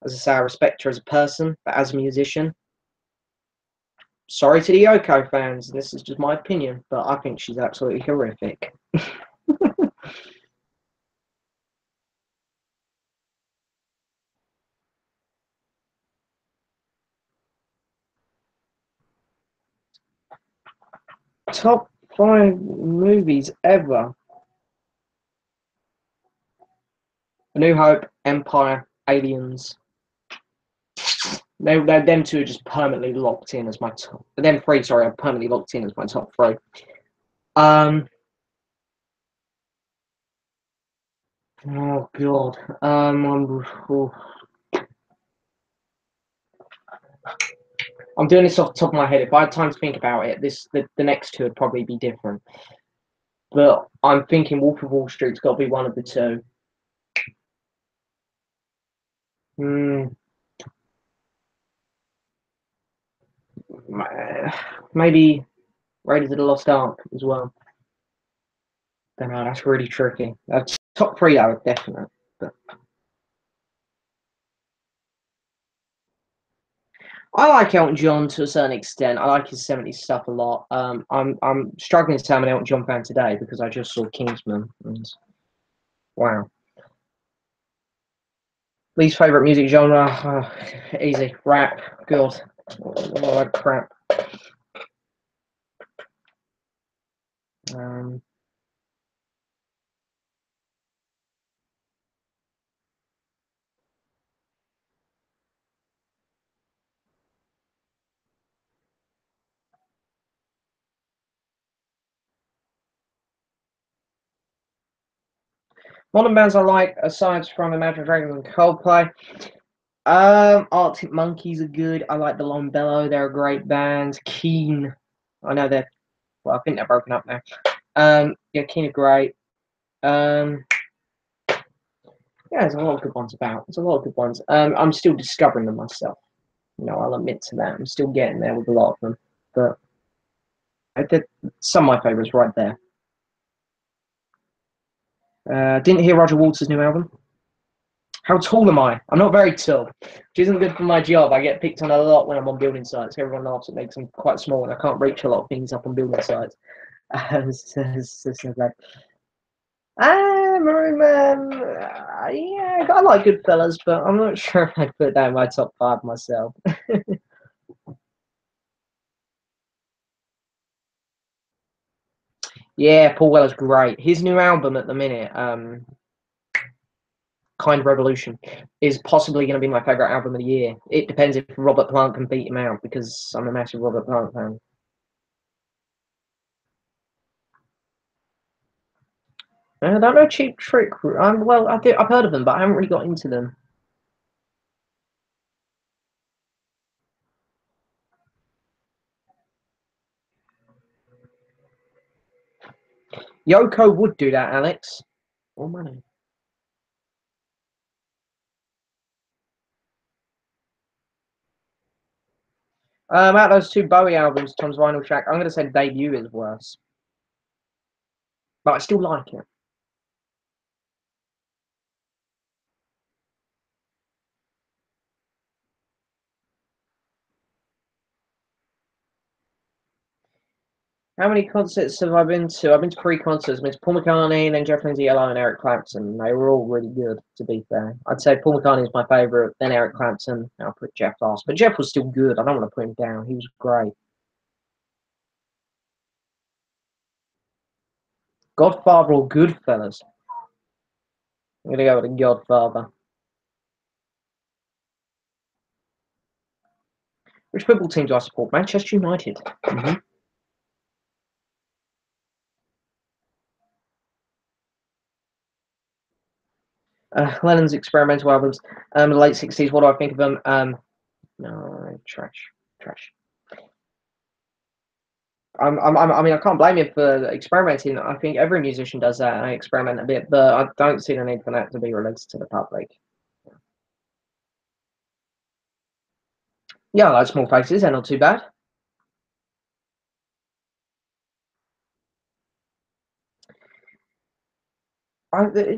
as I say, I respect her as a person, but as a musician, sorry to the Yoko fans. This is just my opinion, but I think she's absolutely horrific. Top five movies ever: A New Hope, Empire, Aliens. Them two are just permanently locked in as my top. Them three, sorry, are permanently locked in as my top three. Um. Oh God. I'm doing this off the top of my head. If I had time to think about it, the next two would probably be different. But I'm thinking Wolf of Wall Street's got to be one of the two. Hmm. Maybe Raiders of the Lost Ark as well. Don't know. That's really tricky. That's top three, though, definitely. But I like Elton John to a certain extent. I like his 70s stuff a lot. I'm struggling to say I'm an Elton John fan today because I just saw Kingsman. And wow. Least favorite music genre? Easy. Rap. God. All that crap. Um, Modern bands I like, aside from Imagine Dragons and Coldplay, Arctic Monkeys are good. I like the Long Bellow; they're a great band. Keen, I know they're well, I think they're broken up now. Yeah, Keen are great. Um, yeah, there's a lot of good ones about. There's a lot of good ones. I'm still discovering them myself. You know, I'll admit to that. I'm still getting there with a lot of them, but I did some of my favorites right there. Didn't hear Roger Waters' new album. How tall am I? I'm not very tall, which isn't good for my job. I get picked on a lot when I'm on building sites. Everyone laughs at me because I'm quite small and I can't reach a lot of things up on building sites. So bad. Maroon Man, yeah, I like Goodfellas, but I'm not sure if I'd put that in my top five myself. Yeah, Paul Weller's great. His new album at the minute, Kind Revolution, is possibly going to be my favorite album of the year. It depends if Robert Plant can beat him out because I'm a massive Robert Plant fan. I don't know Cheap Trick. Well, I've heard of them, but I haven't really got into them. Yoko would do that, Alex. All money. Out of those two Bowie albums, Tom's Vinyl Track, I'm going to say Debut is worse, but I still like it. How many concerts have I been to? I've been to 3 concerts. I've been to Paul McCartney, then Jeff Lindsay Yellow, and Eric Clapton. They were all really good, to be fair. I'd say Paul McCartney is my favourite, then Eric Clapton. I'll put Jeff last. But Jeff was still good. I don't want to put him down. He was great. Godfather or Goodfellas? I'm going to go with the Godfather. Which football team do I support? Manchester United. Lennon's experimental albums, the late 60s. What do I think of them? No, trash. I mean, I can't blame him for experimenting. I think every musician does that. I experiment a bit, but I don't see the need for that to be released to the public. Yeah, I like Small Faces. They're not too bad.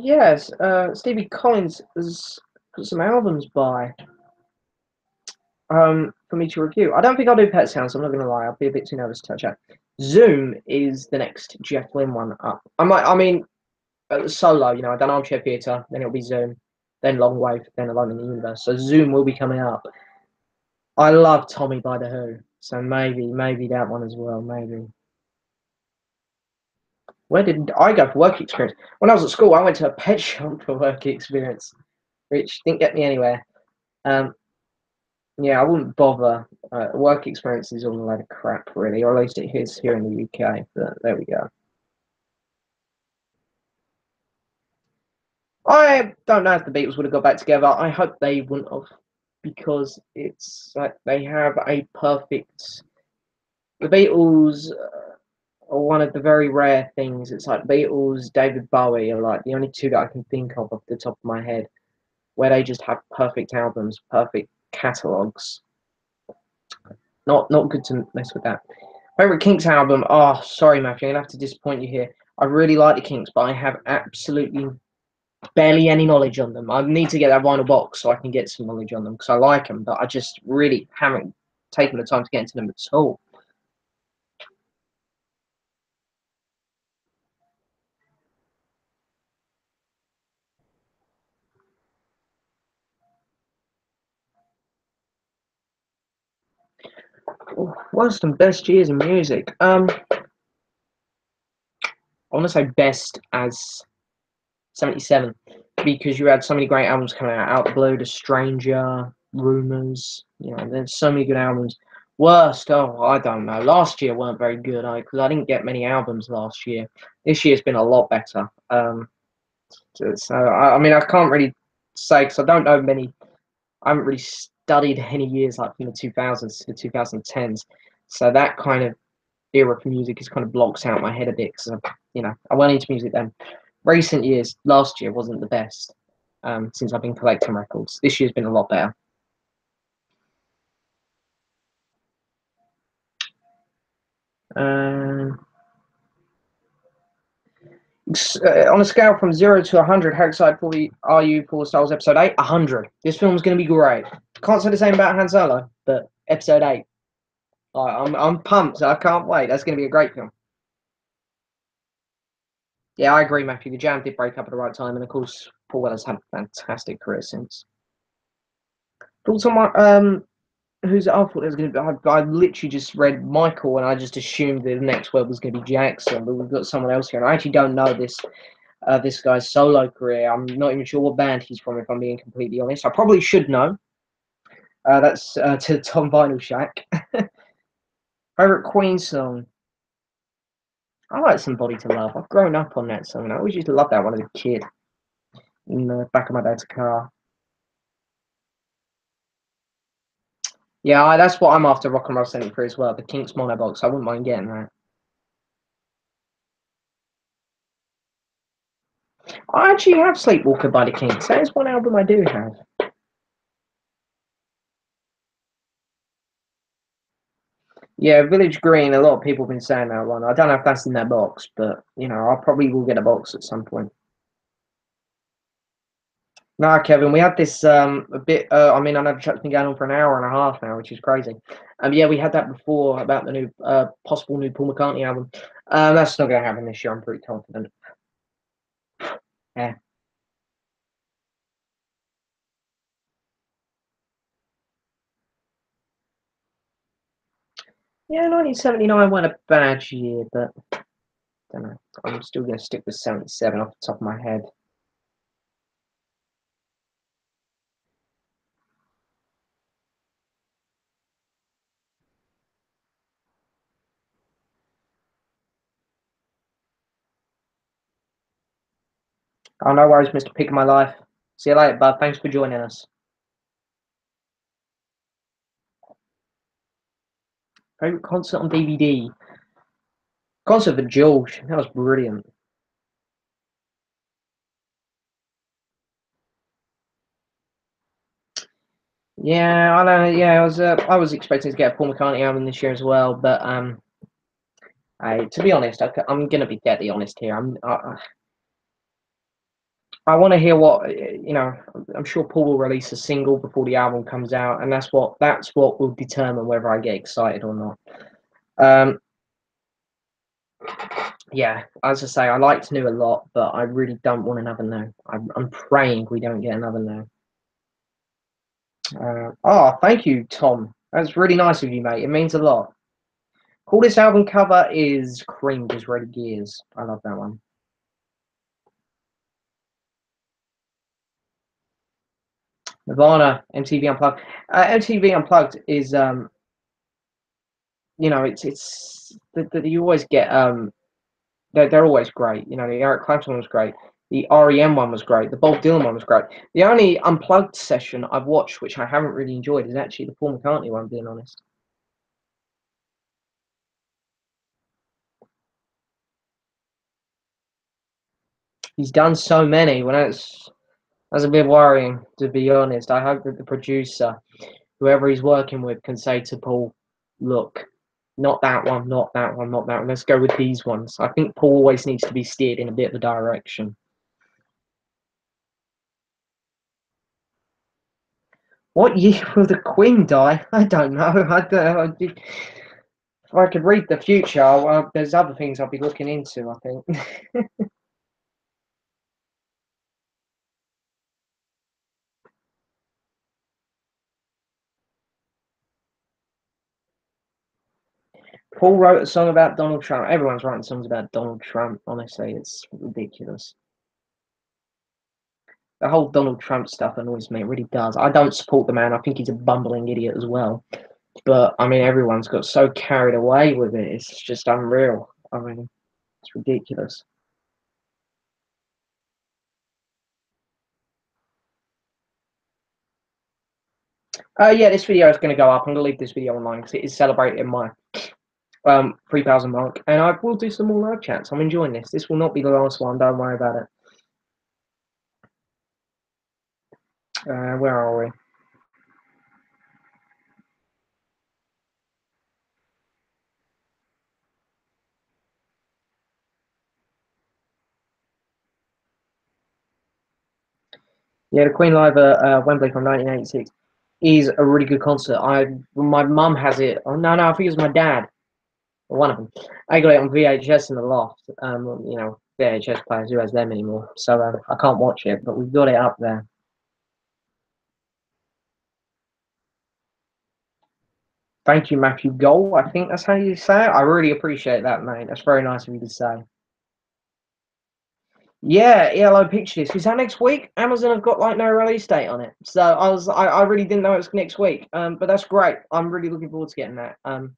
Yes, Stevie Collins has got some albums by for me to review. I don't think I'll do Pet Sounds. I'm not going to lie. I'll be a bit too nervous to touch that. Zoom is the next Jeff Lynne one up. I mean, solo. You know, I've done Armchair Theatre, then it'll be Zoom, then Long Wave, then Alone in the Universe. So Zoom will be coming up. I love Tommy by the Who, so maybe that one as well. Maybe. Where did I go for work experience? When I was at school, I went to a pet shop for work experience, which didn't get me anywhere. Um, yeah, I wouldn't bother. Work experience is all a load of crap, really, or at least it is here in the UK. But there we go. I don't know if the Beatles would have got back together. I hope they wouldn't have, because it's like they have a perfect. The Beatles are one of the very rare things. It's like Beatles, David Bowie are like the only two that I can think of off the top of my head, where they just have perfect albums, perfect catalogs. Not good to mess with that. Favorite Kinks album? Oh, sorry, Matthew, I'm gonna have to disappoint you here. I really like the Kinks, but I have absolutely barely any knowledge on them. I need to get that vinyl box so I can get some knowledge on them because I like them, but I just really haven't taken the time to get into them at all. Worst and best years in music. I want to say best as 77 because you had so many great albums coming out the blue, The Stranger, Rumors. You know, there's so many good albums. Worst, oh, I don't know. Last year weren't very good because I didn't get many albums last year. This year's been a lot better. So I mean, I can't really say because I don't know many. I haven't really studied any years like from the 2000s to the 2010s. So that kind of era for music is kind of blocks out my head a bit because I went into music then. Recent years, last year wasn't the best since I've been collecting records. This year's been a lot better. Um, on a scale from 0 to 100, how excited are you for Star Wars Episode 8? 100. This film's going to be great. Can't say the same about Han Solo, but Episode 8. I'm pumped. I can't wait. That's going to be a great film. Yeah, I agree, Matthew. The Jam did break up at the right time, and of course, Paul Weller's had a fantastic career since. Thoughts on my who's I thought there was going to be. I literally just read Michael, and I just assumed the next word was going to be Jackson, but we've got someone else here, and I actually don't know this guy's solo career. I'm not even sure what band he's from, if I'm being completely honest. I probably should know. That's to Tom Vinyl Shack. Favorite Queen song? I like Somebody to Love. I've grown up on that song. I always used to love that one as a kid in the back of my dad's car. Yeah, that's what I'm after Rock and Roll 73 as well. The Kinks mono box. I wouldn't mind getting that. I actually have Sleepwalker by the Kinks. That is one album I do have. Yeah, Village Green. A lot of people have been saying that one. I don't know if that's in that box, but I probably will get a box at some point. Nah, Kevin, we had this a bit. I mean, I know the chat's been going on for an hour and a half now, which is crazy. Yeah, we had that before about the new possible new Paul McCartney album. That's not going to happen this year. I'm pretty confident. Yeah, yeah. 1979 wasn't a bad year, but I don't know. I'm still going to stick with 77 off the top of my head. Oh, no worries, Mr. Pick of My Life. See you later, bud. Thanks for joining us. Favorite concert on DVD? Concert for George. That was brilliant. Yeah, I know. Yeah, I was expecting to get a Paul McCartney album this year as well, but to be honest, I'm gonna be deadly honest here. I want to hear what you know. I'm sure Paul will release a single before the album comes out, and that's what will determine whether I get excited or not. Um, yeah, as I say, I liked New a lot, but I really don't want another No. I'm praying we don't get another No. Thank you, Tom. That's really nice of you, mate. It means a lot. Coolest album cover is Cream with Red Gears. I love that one. Nirvana, MTV Unplugged. MTV Unplugged is you always get they're always great. You know, the Eric Clapton one was great. The REM one was great. The Bob Dylan one was great. The only unplugged session I've watched, which I haven't really enjoyed, is actually the Paul McCartney one. Being honest, he's done so many. When that's a bit worrying, to be honest. I hope that the producer, whoever he's working with, can say to Paul, "Look, not that one, not that one, not that one. Let's go with these ones." I think Paul always needs to be steered in a bit of a direction. What year will the Queen die? I don't know. If I could read the future, there's other things I'll be looking into, I think. Paul wrote a song about Donald Trump. Everyone's writing songs about Donald Trump, honestly. It's ridiculous. The whole Donald Trump stuff annoys me. It really does. I don't support the man. I think he's a bumbling idiot as well. But, I mean, everyone's got so carried away with it. It's just unreal. I mean, it's ridiculous. Yeah, this video is going to go up. I'm going to leave this video online because it is celebrating my 3,000 mark, and I will do some more live chats. I'm enjoying this. This will not be the last one. Don't worry about it. Where are we? Yeah, the Queen Live at Wembley from 1986 is a really good concert. My mum has it. Oh no, I think it was my dad, or one of them. I got it on VHS in the loft. VHS players, who has them anymore? So I can't watch it, but we've got it up there. Thank you, Matthew Gold. I think that's how you say it. I really appreciate that, mate. That's very nice of you to say. Yeah, ELO Picture Disc. Is that next week? Amazon have got like no release date on it. So I really didn't know it was next week. But that's great. I'm really looking forward to getting that. I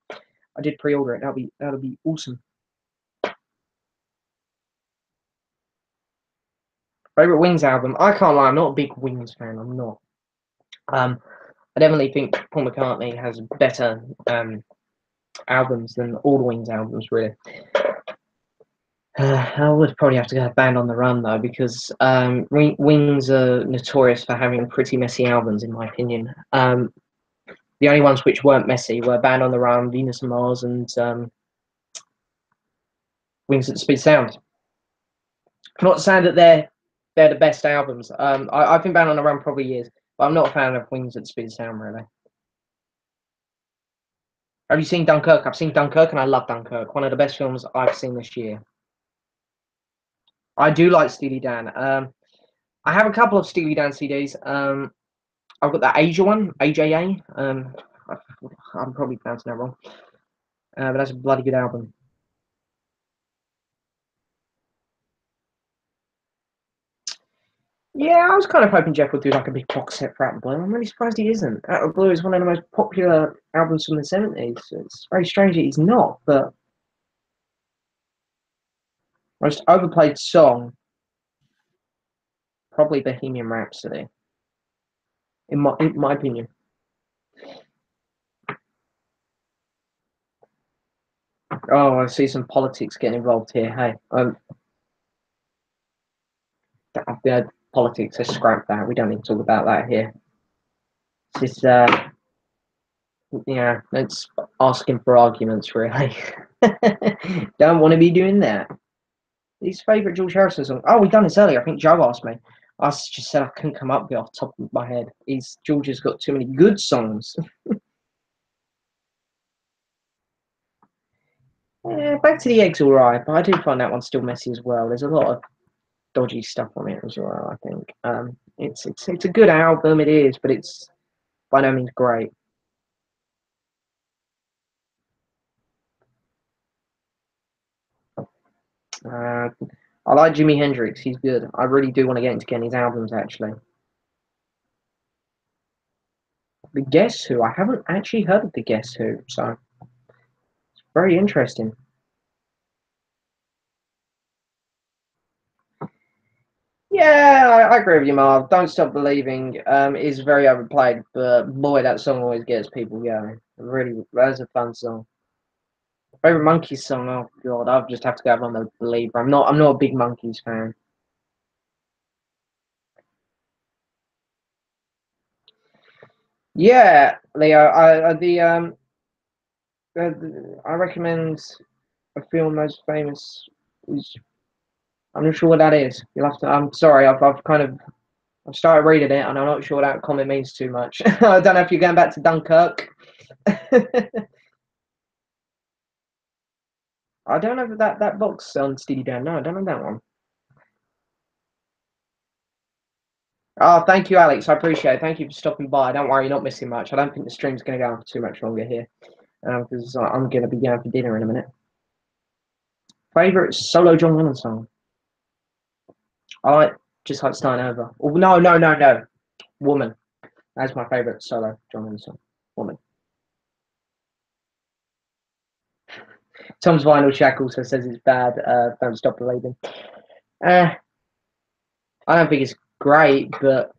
did pre-order it. That'll be awesome. Favorite Wings album? I can't lie, I'm not a big Wings fan. I'm not. Um, I definitely think Paul McCartney has better albums than all the Wings albums, really. I would probably have to go Band on the Run though, because Wings are notorious for having pretty messy albums, in my opinion. The only ones which weren't messy were Band on the Run, Venus and Mars, and Wings at the Speed of Sound. Not saying that they're they're the best albums. I've been banned on a run probably years, but I'm not a fan of Wings at Speed of Sound really. Have you seen Dunkirk? I've seen Dunkirk and I love Dunkirk. One of the best films I've seen this year. I do like Steely Dan. I have a couple of Steely Dan CDs. I've got the Asia one, AJA. I'm probably pronouncing that wrong. But that's a bloody good album. Yeah, I was kind of hoping Jeff would do like a big box set for Out of the Blue. I'm really surprised he isn't. Out of the Blue is one of the most popular albums from the 70s. It's very strange that he's not, but most overplayed song, probably Bohemian Rhapsody, in my opinion. Oh, I see some politics getting involved here. Hey, politics, let's scrap that. We don't need to talk about that here. It's just, yeah, it's asking for arguments, really. Don't want to be doing that. His favourite George Harrison song. Oh, we done this earlier. I think Joe asked me. I just said I couldn't come up with it off the top of my head. George has got too many good songs. Yeah, Back to the Egg's alright, but I do find that one still messy as well. There's a lot of dodgy stuff on it as well, I think. It's a good album, it is, but it's by no means great. Uh, I like Jimi Hendrix, he's good. I really do want to get into Kenny's albums, actually. The Guess Who, I haven't actually heard of The Guess Who, so it's very interesting. Yeah, I agree with you, Marv. Don't Stop Believing is very overplayed, but boy, that song always gets people going. Really, that's a fun song. Favorite Monkeys song? Oh God, I'll just have to go on the Believer. I'm not a big Monkeys fan. Yeah, Leo. I recommend a film most famous. Is I'm not sure what that is. You'll have to. I'm sorry. I've started reading it, and I'm not sure what that comment means too much. I don't know if you're going back to Dunkirk. I don't know if that box on Steely Dan. No, I don't know that one. Oh, thank you, Alex. I appreciate it. Thank you for stopping by. Don't worry, you're not missing much. I don't think the stream's going to go on for too much longer here because I'm going to be going for dinner in a minute. Favorite solo John Lennon song? I like Just Like Starting Over. Oh, no, no, no, no. Woman. That's my favorite solo John Lennon song. Woman. Tom's Vinyl Shack also says it's bad. Don't Stop Believing. Uh, I don't think it's great, but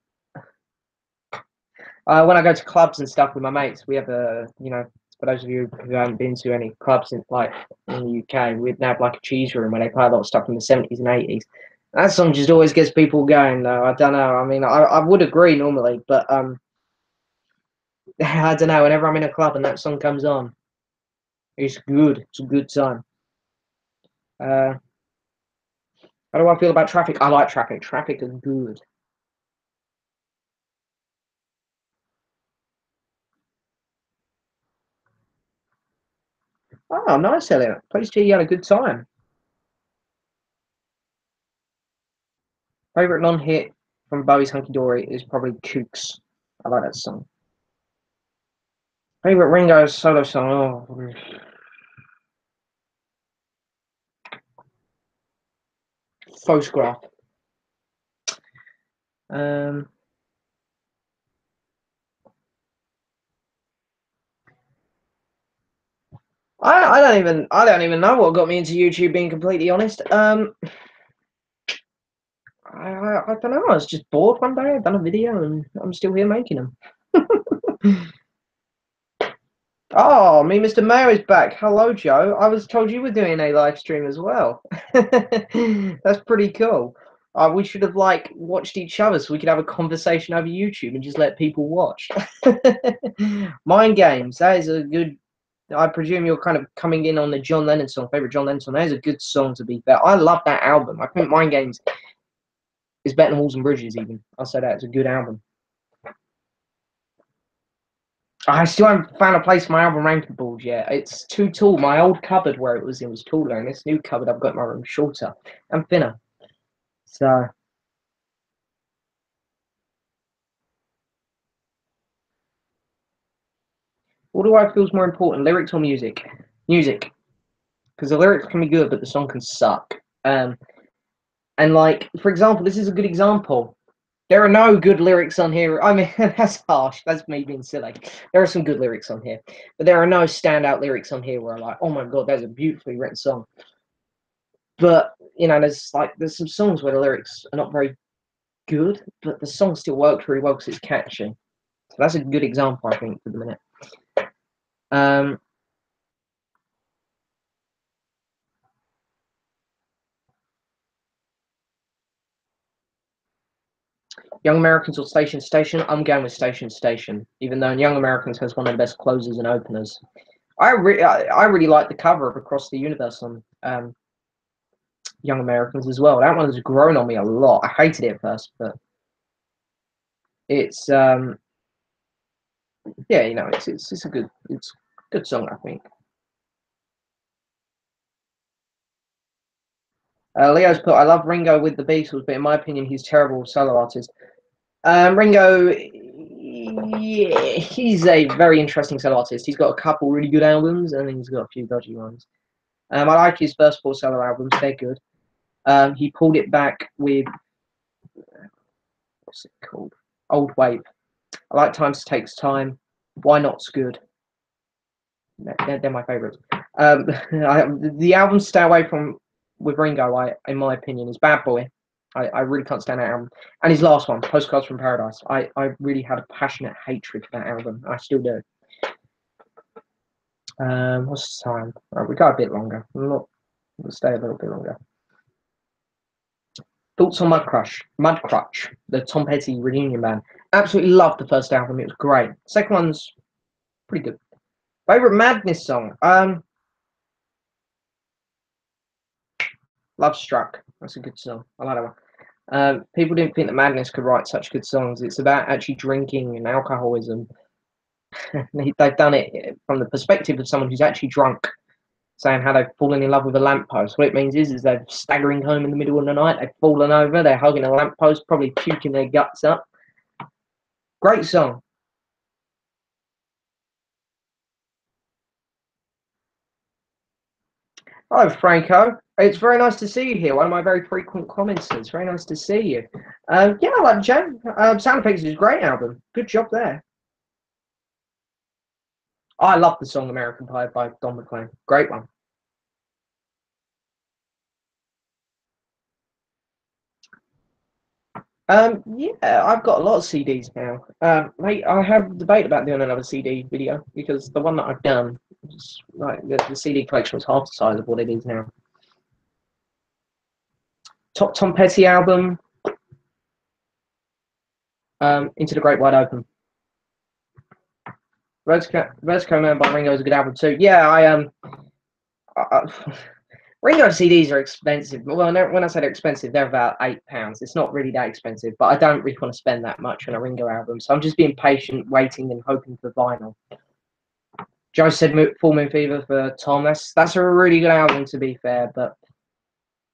when I go to clubs and stuff with my mates, we have for those of you who haven't been to any clubs in in the UK, we'd have like a cheese room where they play a lot of stuff from the 70s and 80s. That song just always gets people going, though. I don't know. I mean, I would agree normally, but I don't know. Whenever I'm in a club and that song comes on, it's good. It's a good time. Uh, how do I feel about Traffic? I like Traffic. Traffic is good. Oh, nice, Elliot. Pleased to hear you had a good time. Favorite non-hit from Bowie's Hunky Dory is probably Kooks. I like that song. Favorite Ringo solo song? Oh, Photograph. Um, I don't even know what got me into YouTube. Being completely honest, I don't know. I was just bored one day. I done a video and I'm still here making them. Oh, me, Mr. Mayo is back. Hello, Joe. I was told you were doing a live stream as well. That's pretty cool. We should have watched each other so we could have a conversation over YouTube and just let people watch. Mind Games. That is a good. I presume you're kind of coming in on the John Lennon song, favorite John Lennon song. That is a good song to be fair. I love that album. I think Mind Games It's better than Walls and Bridges, even. I'll say that. It's a good album. I still haven't found a place for my album ranking board yet. It's too tall. My old cupboard where it was in was taller, and this new cupboard I've got in my room shorter and thinner. So, what do I feel is more important, lyrics or music? Music, because the lyrics can be good, but the song can suck. And like, for example, this is a good example. There are no good lyrics on here. I mean, that's harsh. That's me being silly. There are some good lyrics on here, but there are no standout lyrics on here where I'm like, oh my god, that's a beautifully written song. But you know, there's some songs where the lyrics are not very good, but the song still works really well because it's catchy. So that's a good example, I think, for the minute. Um, Young Americans or Station Station? I'm going with Station Station, even though Young Americans has one of the best closers and openers. I really like the cover of Across the Universe on Young Americans as well. That one has grown on me a lot. I hated it at first, but it's yeah, you know, it's a good song, I think. Leo's put, I love Ringo with the Beatles, but in my opinion, he's terrible solo artist. Ringo, yeah, he's a very interesting solo artist. He's got a couple really good albums, and then he's got a few dodgy ones. I like his first four solo albums; they're good. He pulled it back with what's it called? Old Wave. I like Times Takes Time. Why Not's good. They're my favourites. The album Stay Away From with Ringo, in my opinion, is Bad Boy. I really can't stand that album. And his last one, Postcards from Paradise. I really had a passionate hatred for that album. I still do. What's the time? Right, we got a bit longer. We'll stay a little bit longer. Thoughts on Mudcrutch, the Tom Petty reunion band. Absolutely loved the first album. It was great. Second one's pretty good. Favorite Madness song? Love Struck. That's a good song. I like that one. People didn't think that Madness could write such good songs. It's about actually drinking and alcoholism. They've done it from the perspective of someone who's actually drunk, saying how they've fallen in love with a lamppost. What it means is they're staggering home in the middle of the night, they've fallen over, they're hugging a lamppost, probably puking their guts up. Great song. Hello, Franco. It's very nice to see you here. One of my very frequent commenters. Very nice to see you. Yeah, I like Jay. Sound Effects is a great album. Good job there. I love the song American Pie by Don McLean. Great one. Yeah, I've got a lot of CDs now. Mate, I have a debate about doing another CD video because the one that I've done, like the CD collection was half the size of what it is now. Top Tom Petty album, Into the Great Wide Open. Vertigo Man by Ringo is a good album too. Yeah, I Ringo CDs are expensive. Well, when I say they're expensive, they're about £8. It's not really that expensive, but I don't really want to spend that much on a Ringo album. So I'm just being patient, waiting and hoping for vinyl. Joe said Full Moon Fever for Tom. That's a really good album, to be fair. But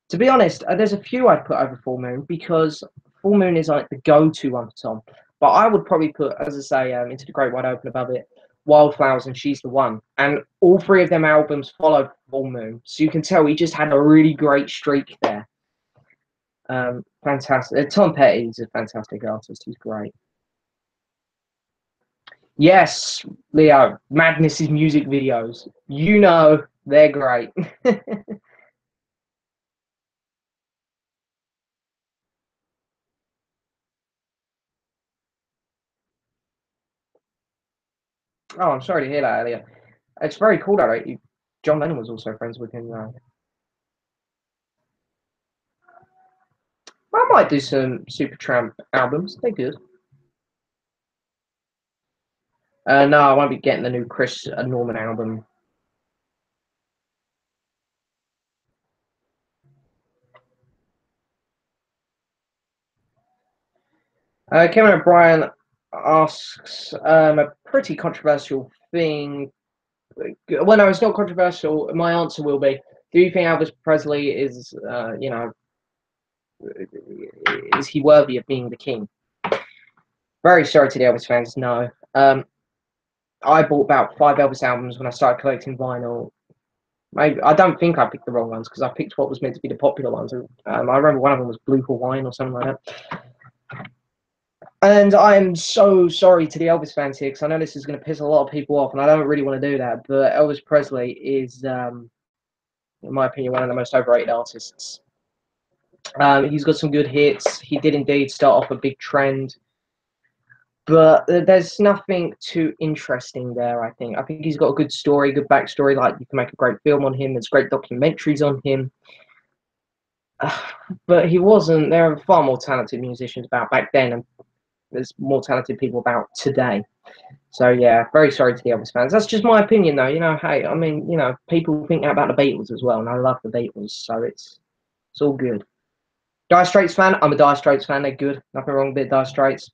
to be honest, there's a few I'd put over Full Moon because Full Moon is like the go-to one for Tom. But I would probably put, as I say, Into the Great Wide Open above it, Wildflowers and She's the One. And all three of them albums followed Full Moon. So you can tell he just had a really great streak there. Fantastic. Tom Petty is a fantastic artist. He's great. Yes, Leo, Madness's music videos. You know they're great. Oh, I'm sorry to hear that, Elliot. It's very cool that John Lennon was also friends with him. I might do some Supertramp albums. They're good. No, I won't be getting the new Chris Norman album. Kevin O'Brien asks a pretty controversial thing. Well, no, it's not controversial. My answer will be: do you think Elvis Presley is, is he worthy of being the king? Very sorry to the Elvis fans. No. I bought about 5 Elvis albums when I started collecting vinyl. Maybe I don't think I picked the wrong ones because I picked what was meant to be the popular ones. I remember one of them was Blue Hawaiian or something like that. And I'm so sorry to the Elvis fans here because I know this is going to piss a lot of people off, and I don't really want to do that. But Elvis Presley is, in my opinion, one of the most overrated artists. He's got some good hits. He did indeed start off a big trend, but there's nothing too interesting there. I think he's got a good story, good backstory. Like you can make a great film on him. There's great documentaries on him. But he wasn't. There are far more talented musicians about back then, and there's more talented people about today. So yeah, very sorry to the Elvis fans. That's just my opinion, though. Hey, I mean, people think that about the Beatles as well, and I love the Beatles, so it's all good. Dire Straits fan. I'm a Dire Straits fan. They're good. Nothing wrong with Dire Straits.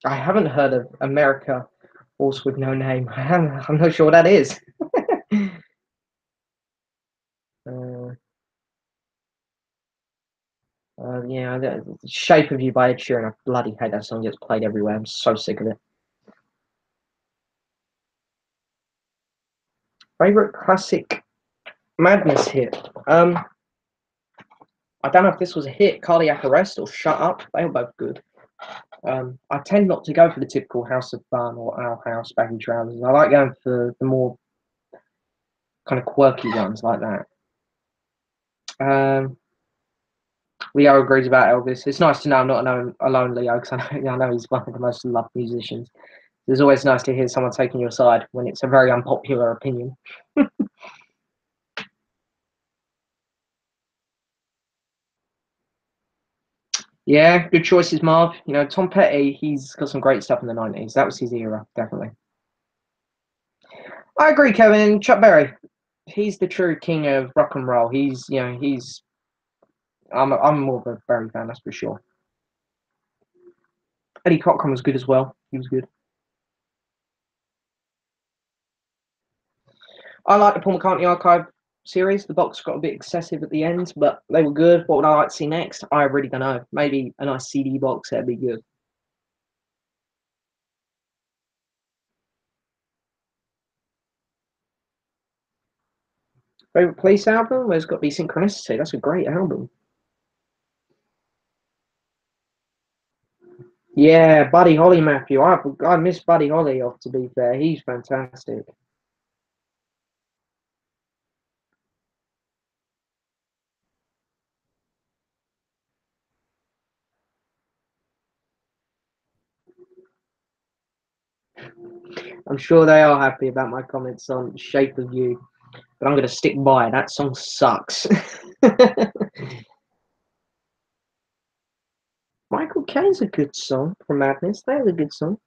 I haven't heard of America Horse with No Name. I'm not sure what that is. uh, yeah, the Shape of You by Ed Sheeran. I bloody hate that song. It's played everywhere. I'm so sick of it. Favorite classic Madness hit. I don't know if this was a hit, Cardiac Arrest or Shut Up. They were both good. I tend not to go for the typical House of Fun or Our House, Baggy Trousers. I like going for the more kind of quirky ones like that. Leo agrees about Elvis. It's nice to know I'm not alone, Leo, because I know he's one of the most loved musicians. It's always nice to hear someone taking your side when it's a very unpopular opinion. Yeah, good choices, Marv. Tom Petty, he's got some great stuff in the 90s. That was his era, definitely. I agree, Kevin. Chuck Berry, he's the true king of rock and roll. I'm more of a Berry fan, that's for sure. Eddie Cochran was good as well. He was good. I like the Paul McCartney Archive series. The box got a bit excessive at the end, but they were good. What would I like to see next? I really don't know. Maybe a nice CD box, that'd be good. Favorite Police album? There's got to be Synchronicity. That's a great album. Yeah, Buddy Holly, Matthew. I miss Buddy Holly off, to be fair. He's fantastic. I'm sure they are happy about my comments on Shape of You, but I'm going to stick by it. That song sucks. Michael Caine's a good song from Madness. That is a good song.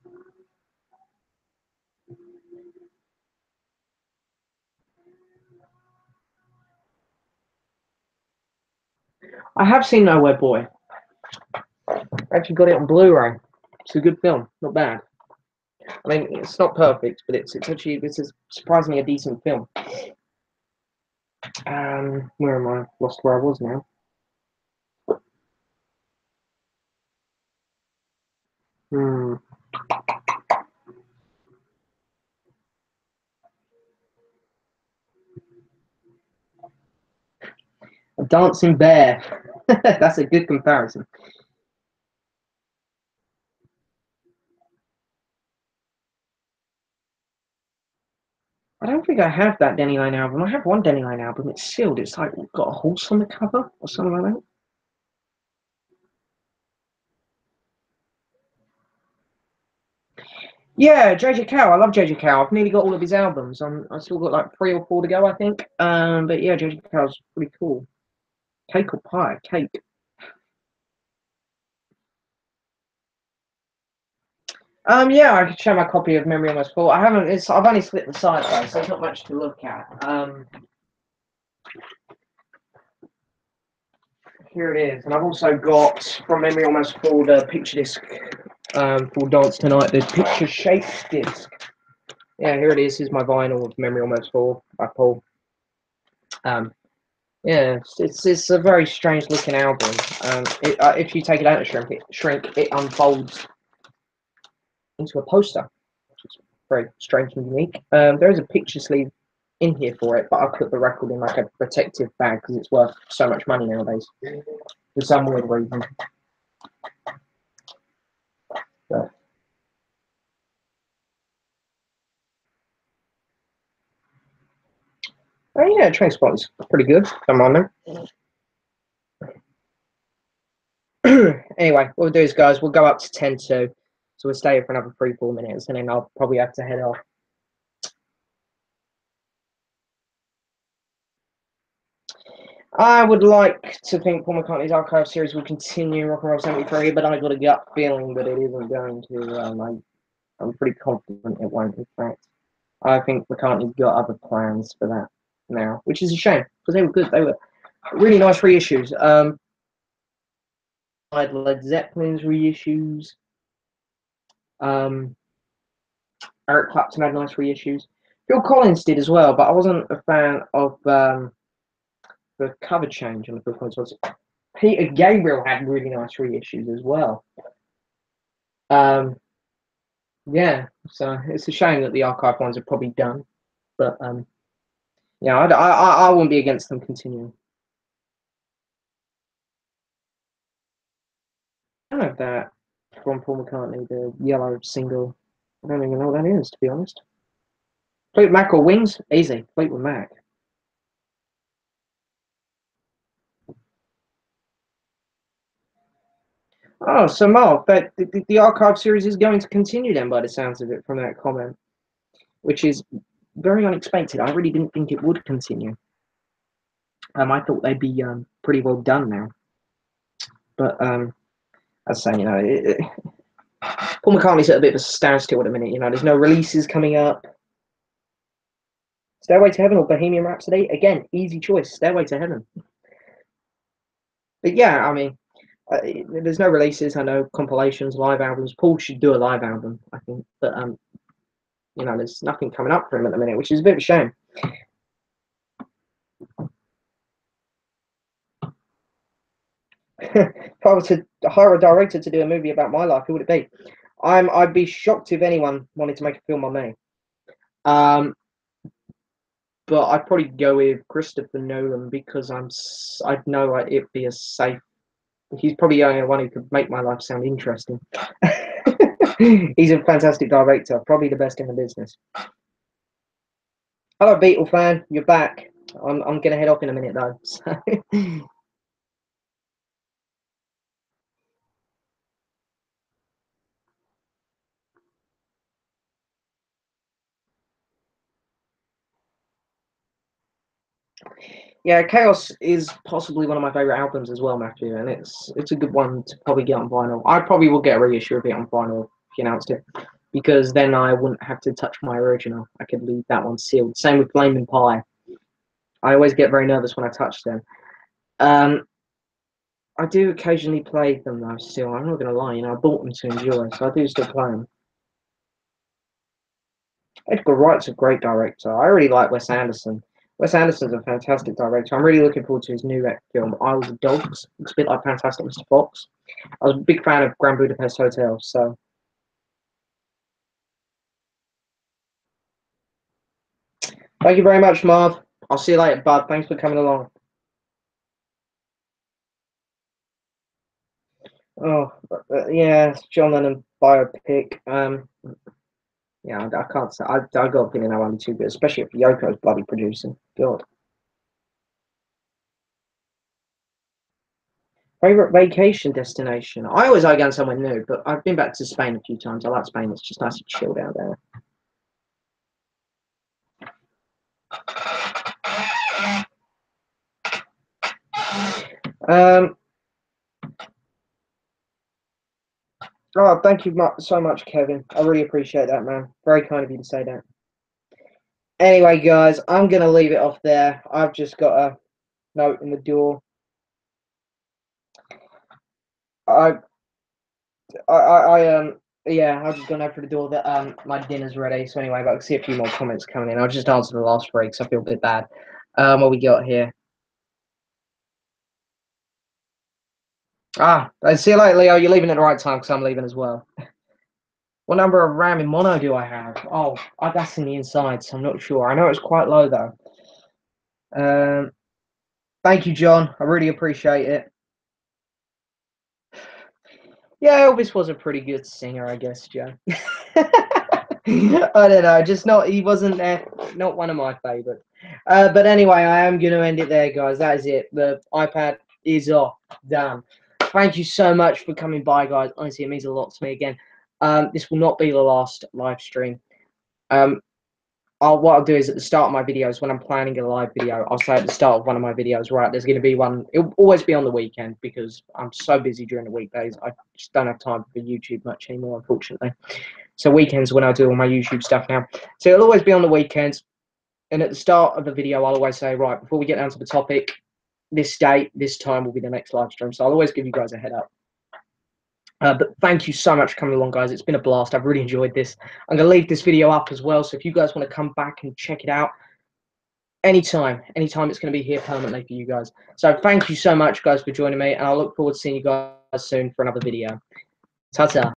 I have seen Nowhere Boy. I actually got it on Blu-ray. It's a good film, not bad. I mean, it's not perfect, but it's surprisingly a decent film. Where am I? Lost where I was now. Hmm. A Dancing Bear. That's a good comparison. I don't think I have that Danny Line album. I have one Danny Line album. It's sealed. It's like got a horse on the cover or something like that. Yeah, JJ Cale. I love JJ Cale. I've nearly got all of his albums. I still got like 3 or 4 to go, I think. But yeah, JJ Cale's pretty cool. Cake or pie? Cake. Yeah, I could show my copy of Memory Almost Full. I haven't. I've only split the side though, so there's not much to look at. here it is. And I've also got, from memory almost full, the picture disc for Dance Tonight, the picture shaped disc. Yeah, here it is. Here's my vinyl of Memory Almost Full by Paul. Yeah, it's a very strange looking album. If you take it out and shrink, it unfolds into a poster, which is very strange and unique. There is a picture sleeve in here for it, but I put the record in like a protective bag because it's worth so much money nowadays for some weird reason. But, oh yeah, Trainspot is pretty good. Don't mind them. Anyway, what we'll do is, guys, we'll go up to 10-2, so we'll stay here for another 3-4 minutes, and then I'll probably have to head off. I would like to think Paul McCartney's Archive series will continue Rock and Roll 73, but I got a gut feeling that it isn't going to. I'm pretty confident it won't, in fact. I think McCartney's got other plans for that now, which is a shame, because they were good. They were really nice reissues. I had Led Zeppelin's reissues. Eric Clapton had nice reissues. Phil Collins did as well, but I wasn't a fan of the cover change on the Phil Collins ones. Peter Gabriel had really nice reissues as well. Yeah, so it's a shame that the archive ones are probably done, but yeah, I wouldn't be against them continuing. I don't have that from Paul McCartney, the yellow single. I don't even know what that is, to be honest. Fleetwood Mac or Wings? Easy. Fleetwood Mac. Oh, so Mark, the archive series is going to continue then, by the sounds of it, from that comment, which is very unexpected. I really didn't think it would continue. I thought they'd be pretty well done now, but as I say, Paul McCartney's at a bit of a standstill at the minute. There's no releases coming up. Stairway to Heaven or Bohemian Rhapsody? Again, easy choice. Stairway to Heaven. But yeah, I mean, there's no releases. I know compilations, live albums. Paul should do a live album, I think. But there's nothing coming up for him at the minute, which is a bit of a shame. If I were to hire a director to do a movie about my life, who would it be? I'd be shocked if anyone wanted to make a film on me. But I'd probably go with Christopher Nolan because I'd know like it'd be a safe. He's probably the only one who could make my life sound interesting. He's a fantastic director, probably the best in the business. Hello, Beatle fan, you're back. I'm gonna head off in a minute though. So. Yeah, Chaos is possibly one of my favorite albums as well, Matthew, and it's a good one to probably get on vinyl. I probably will get a reissue of it on vinyl if you announced it, because then I wouldn't have to touch my original. I could leave that one sealed. Same with Flaming Pie. I always get very nervous when I touch them. I do occasionally play them though. Still, I'm not gonna lie. I bought them to enjoy, so I do still play them. Edgar Wright's a great director. I really like Wes Anderson. Wes Anderson's a fantastic director. I'm really looking forward to his new film, Isles of Dogs. It's a bit like Fantastic Mr. Fox. I was a big fan of Grand Budapest Hotel, so. Thank you very much, Marv. I'll see you later, bud. Thanks for coming along. Oh, yeah, John Lennon biopic. Yeah, I can't say. I got a feeling that won't be too good, especially if Yoko's bloody producing. God. Favorite vacation destination? I always go going somewhere new, but I've been back to Spain a few times. I like Spain. It's just nice and chilled out there. Um, oh, thank you so much, Kevin. I really appreciate that, man. Very kind of you to say that. Anyway, guys, I'm gonna leave it off there. I've just got a note in the door. Yeah, I've just gone over the door that my dinner's ready. So anyway, but I can see a few more comments coming in. I'll just answer the last three because I feel a bit bad. What we got here? See you later, Leo. You're leaving at the right time because I'm leaving as well. What number of RAM in mono do I have? Oh, that's in the inside, so I'm not sure. I know it's quite low though. Thank you, John. I really appreciate it. Yeah, Elvis was a pretty good singer, I guess, Joe. I don't know, just not, he wasn't there, not one of my favorites. But anyway, I am going to end it there, guys. That is it. The iPad is off. Done. Thank you so much for coming by, guys. Honestly, it means a lot to me again. This will not be the last live stream. What I'll do is at the start of my videos, when I'm planning a live video, I'll say at the start of one of my videos, right, there's going to be one. It'll always be on the weekend because I'm so busy during the weekdays. I just don't have time for YouTube much anymore, unfortunately. So weekends when I do all my YouTube stuff now. So it'll always be on the weekends. And at the start of the video, I'll always say, right, before we get down to the topic, this date, this time will be the next live stream. So I'll always give you guys a head up. But thank you so much for coming along, guys. It's been a blast. I've really enjoyed this. I'm going to leave this video up as well. So if you guys want to come back and check it out, anytime it's going to be here permanently for you guys. So thank you so much, guys, for joining me. And I look forward to seeing you guys soon for another video. Ta-ta.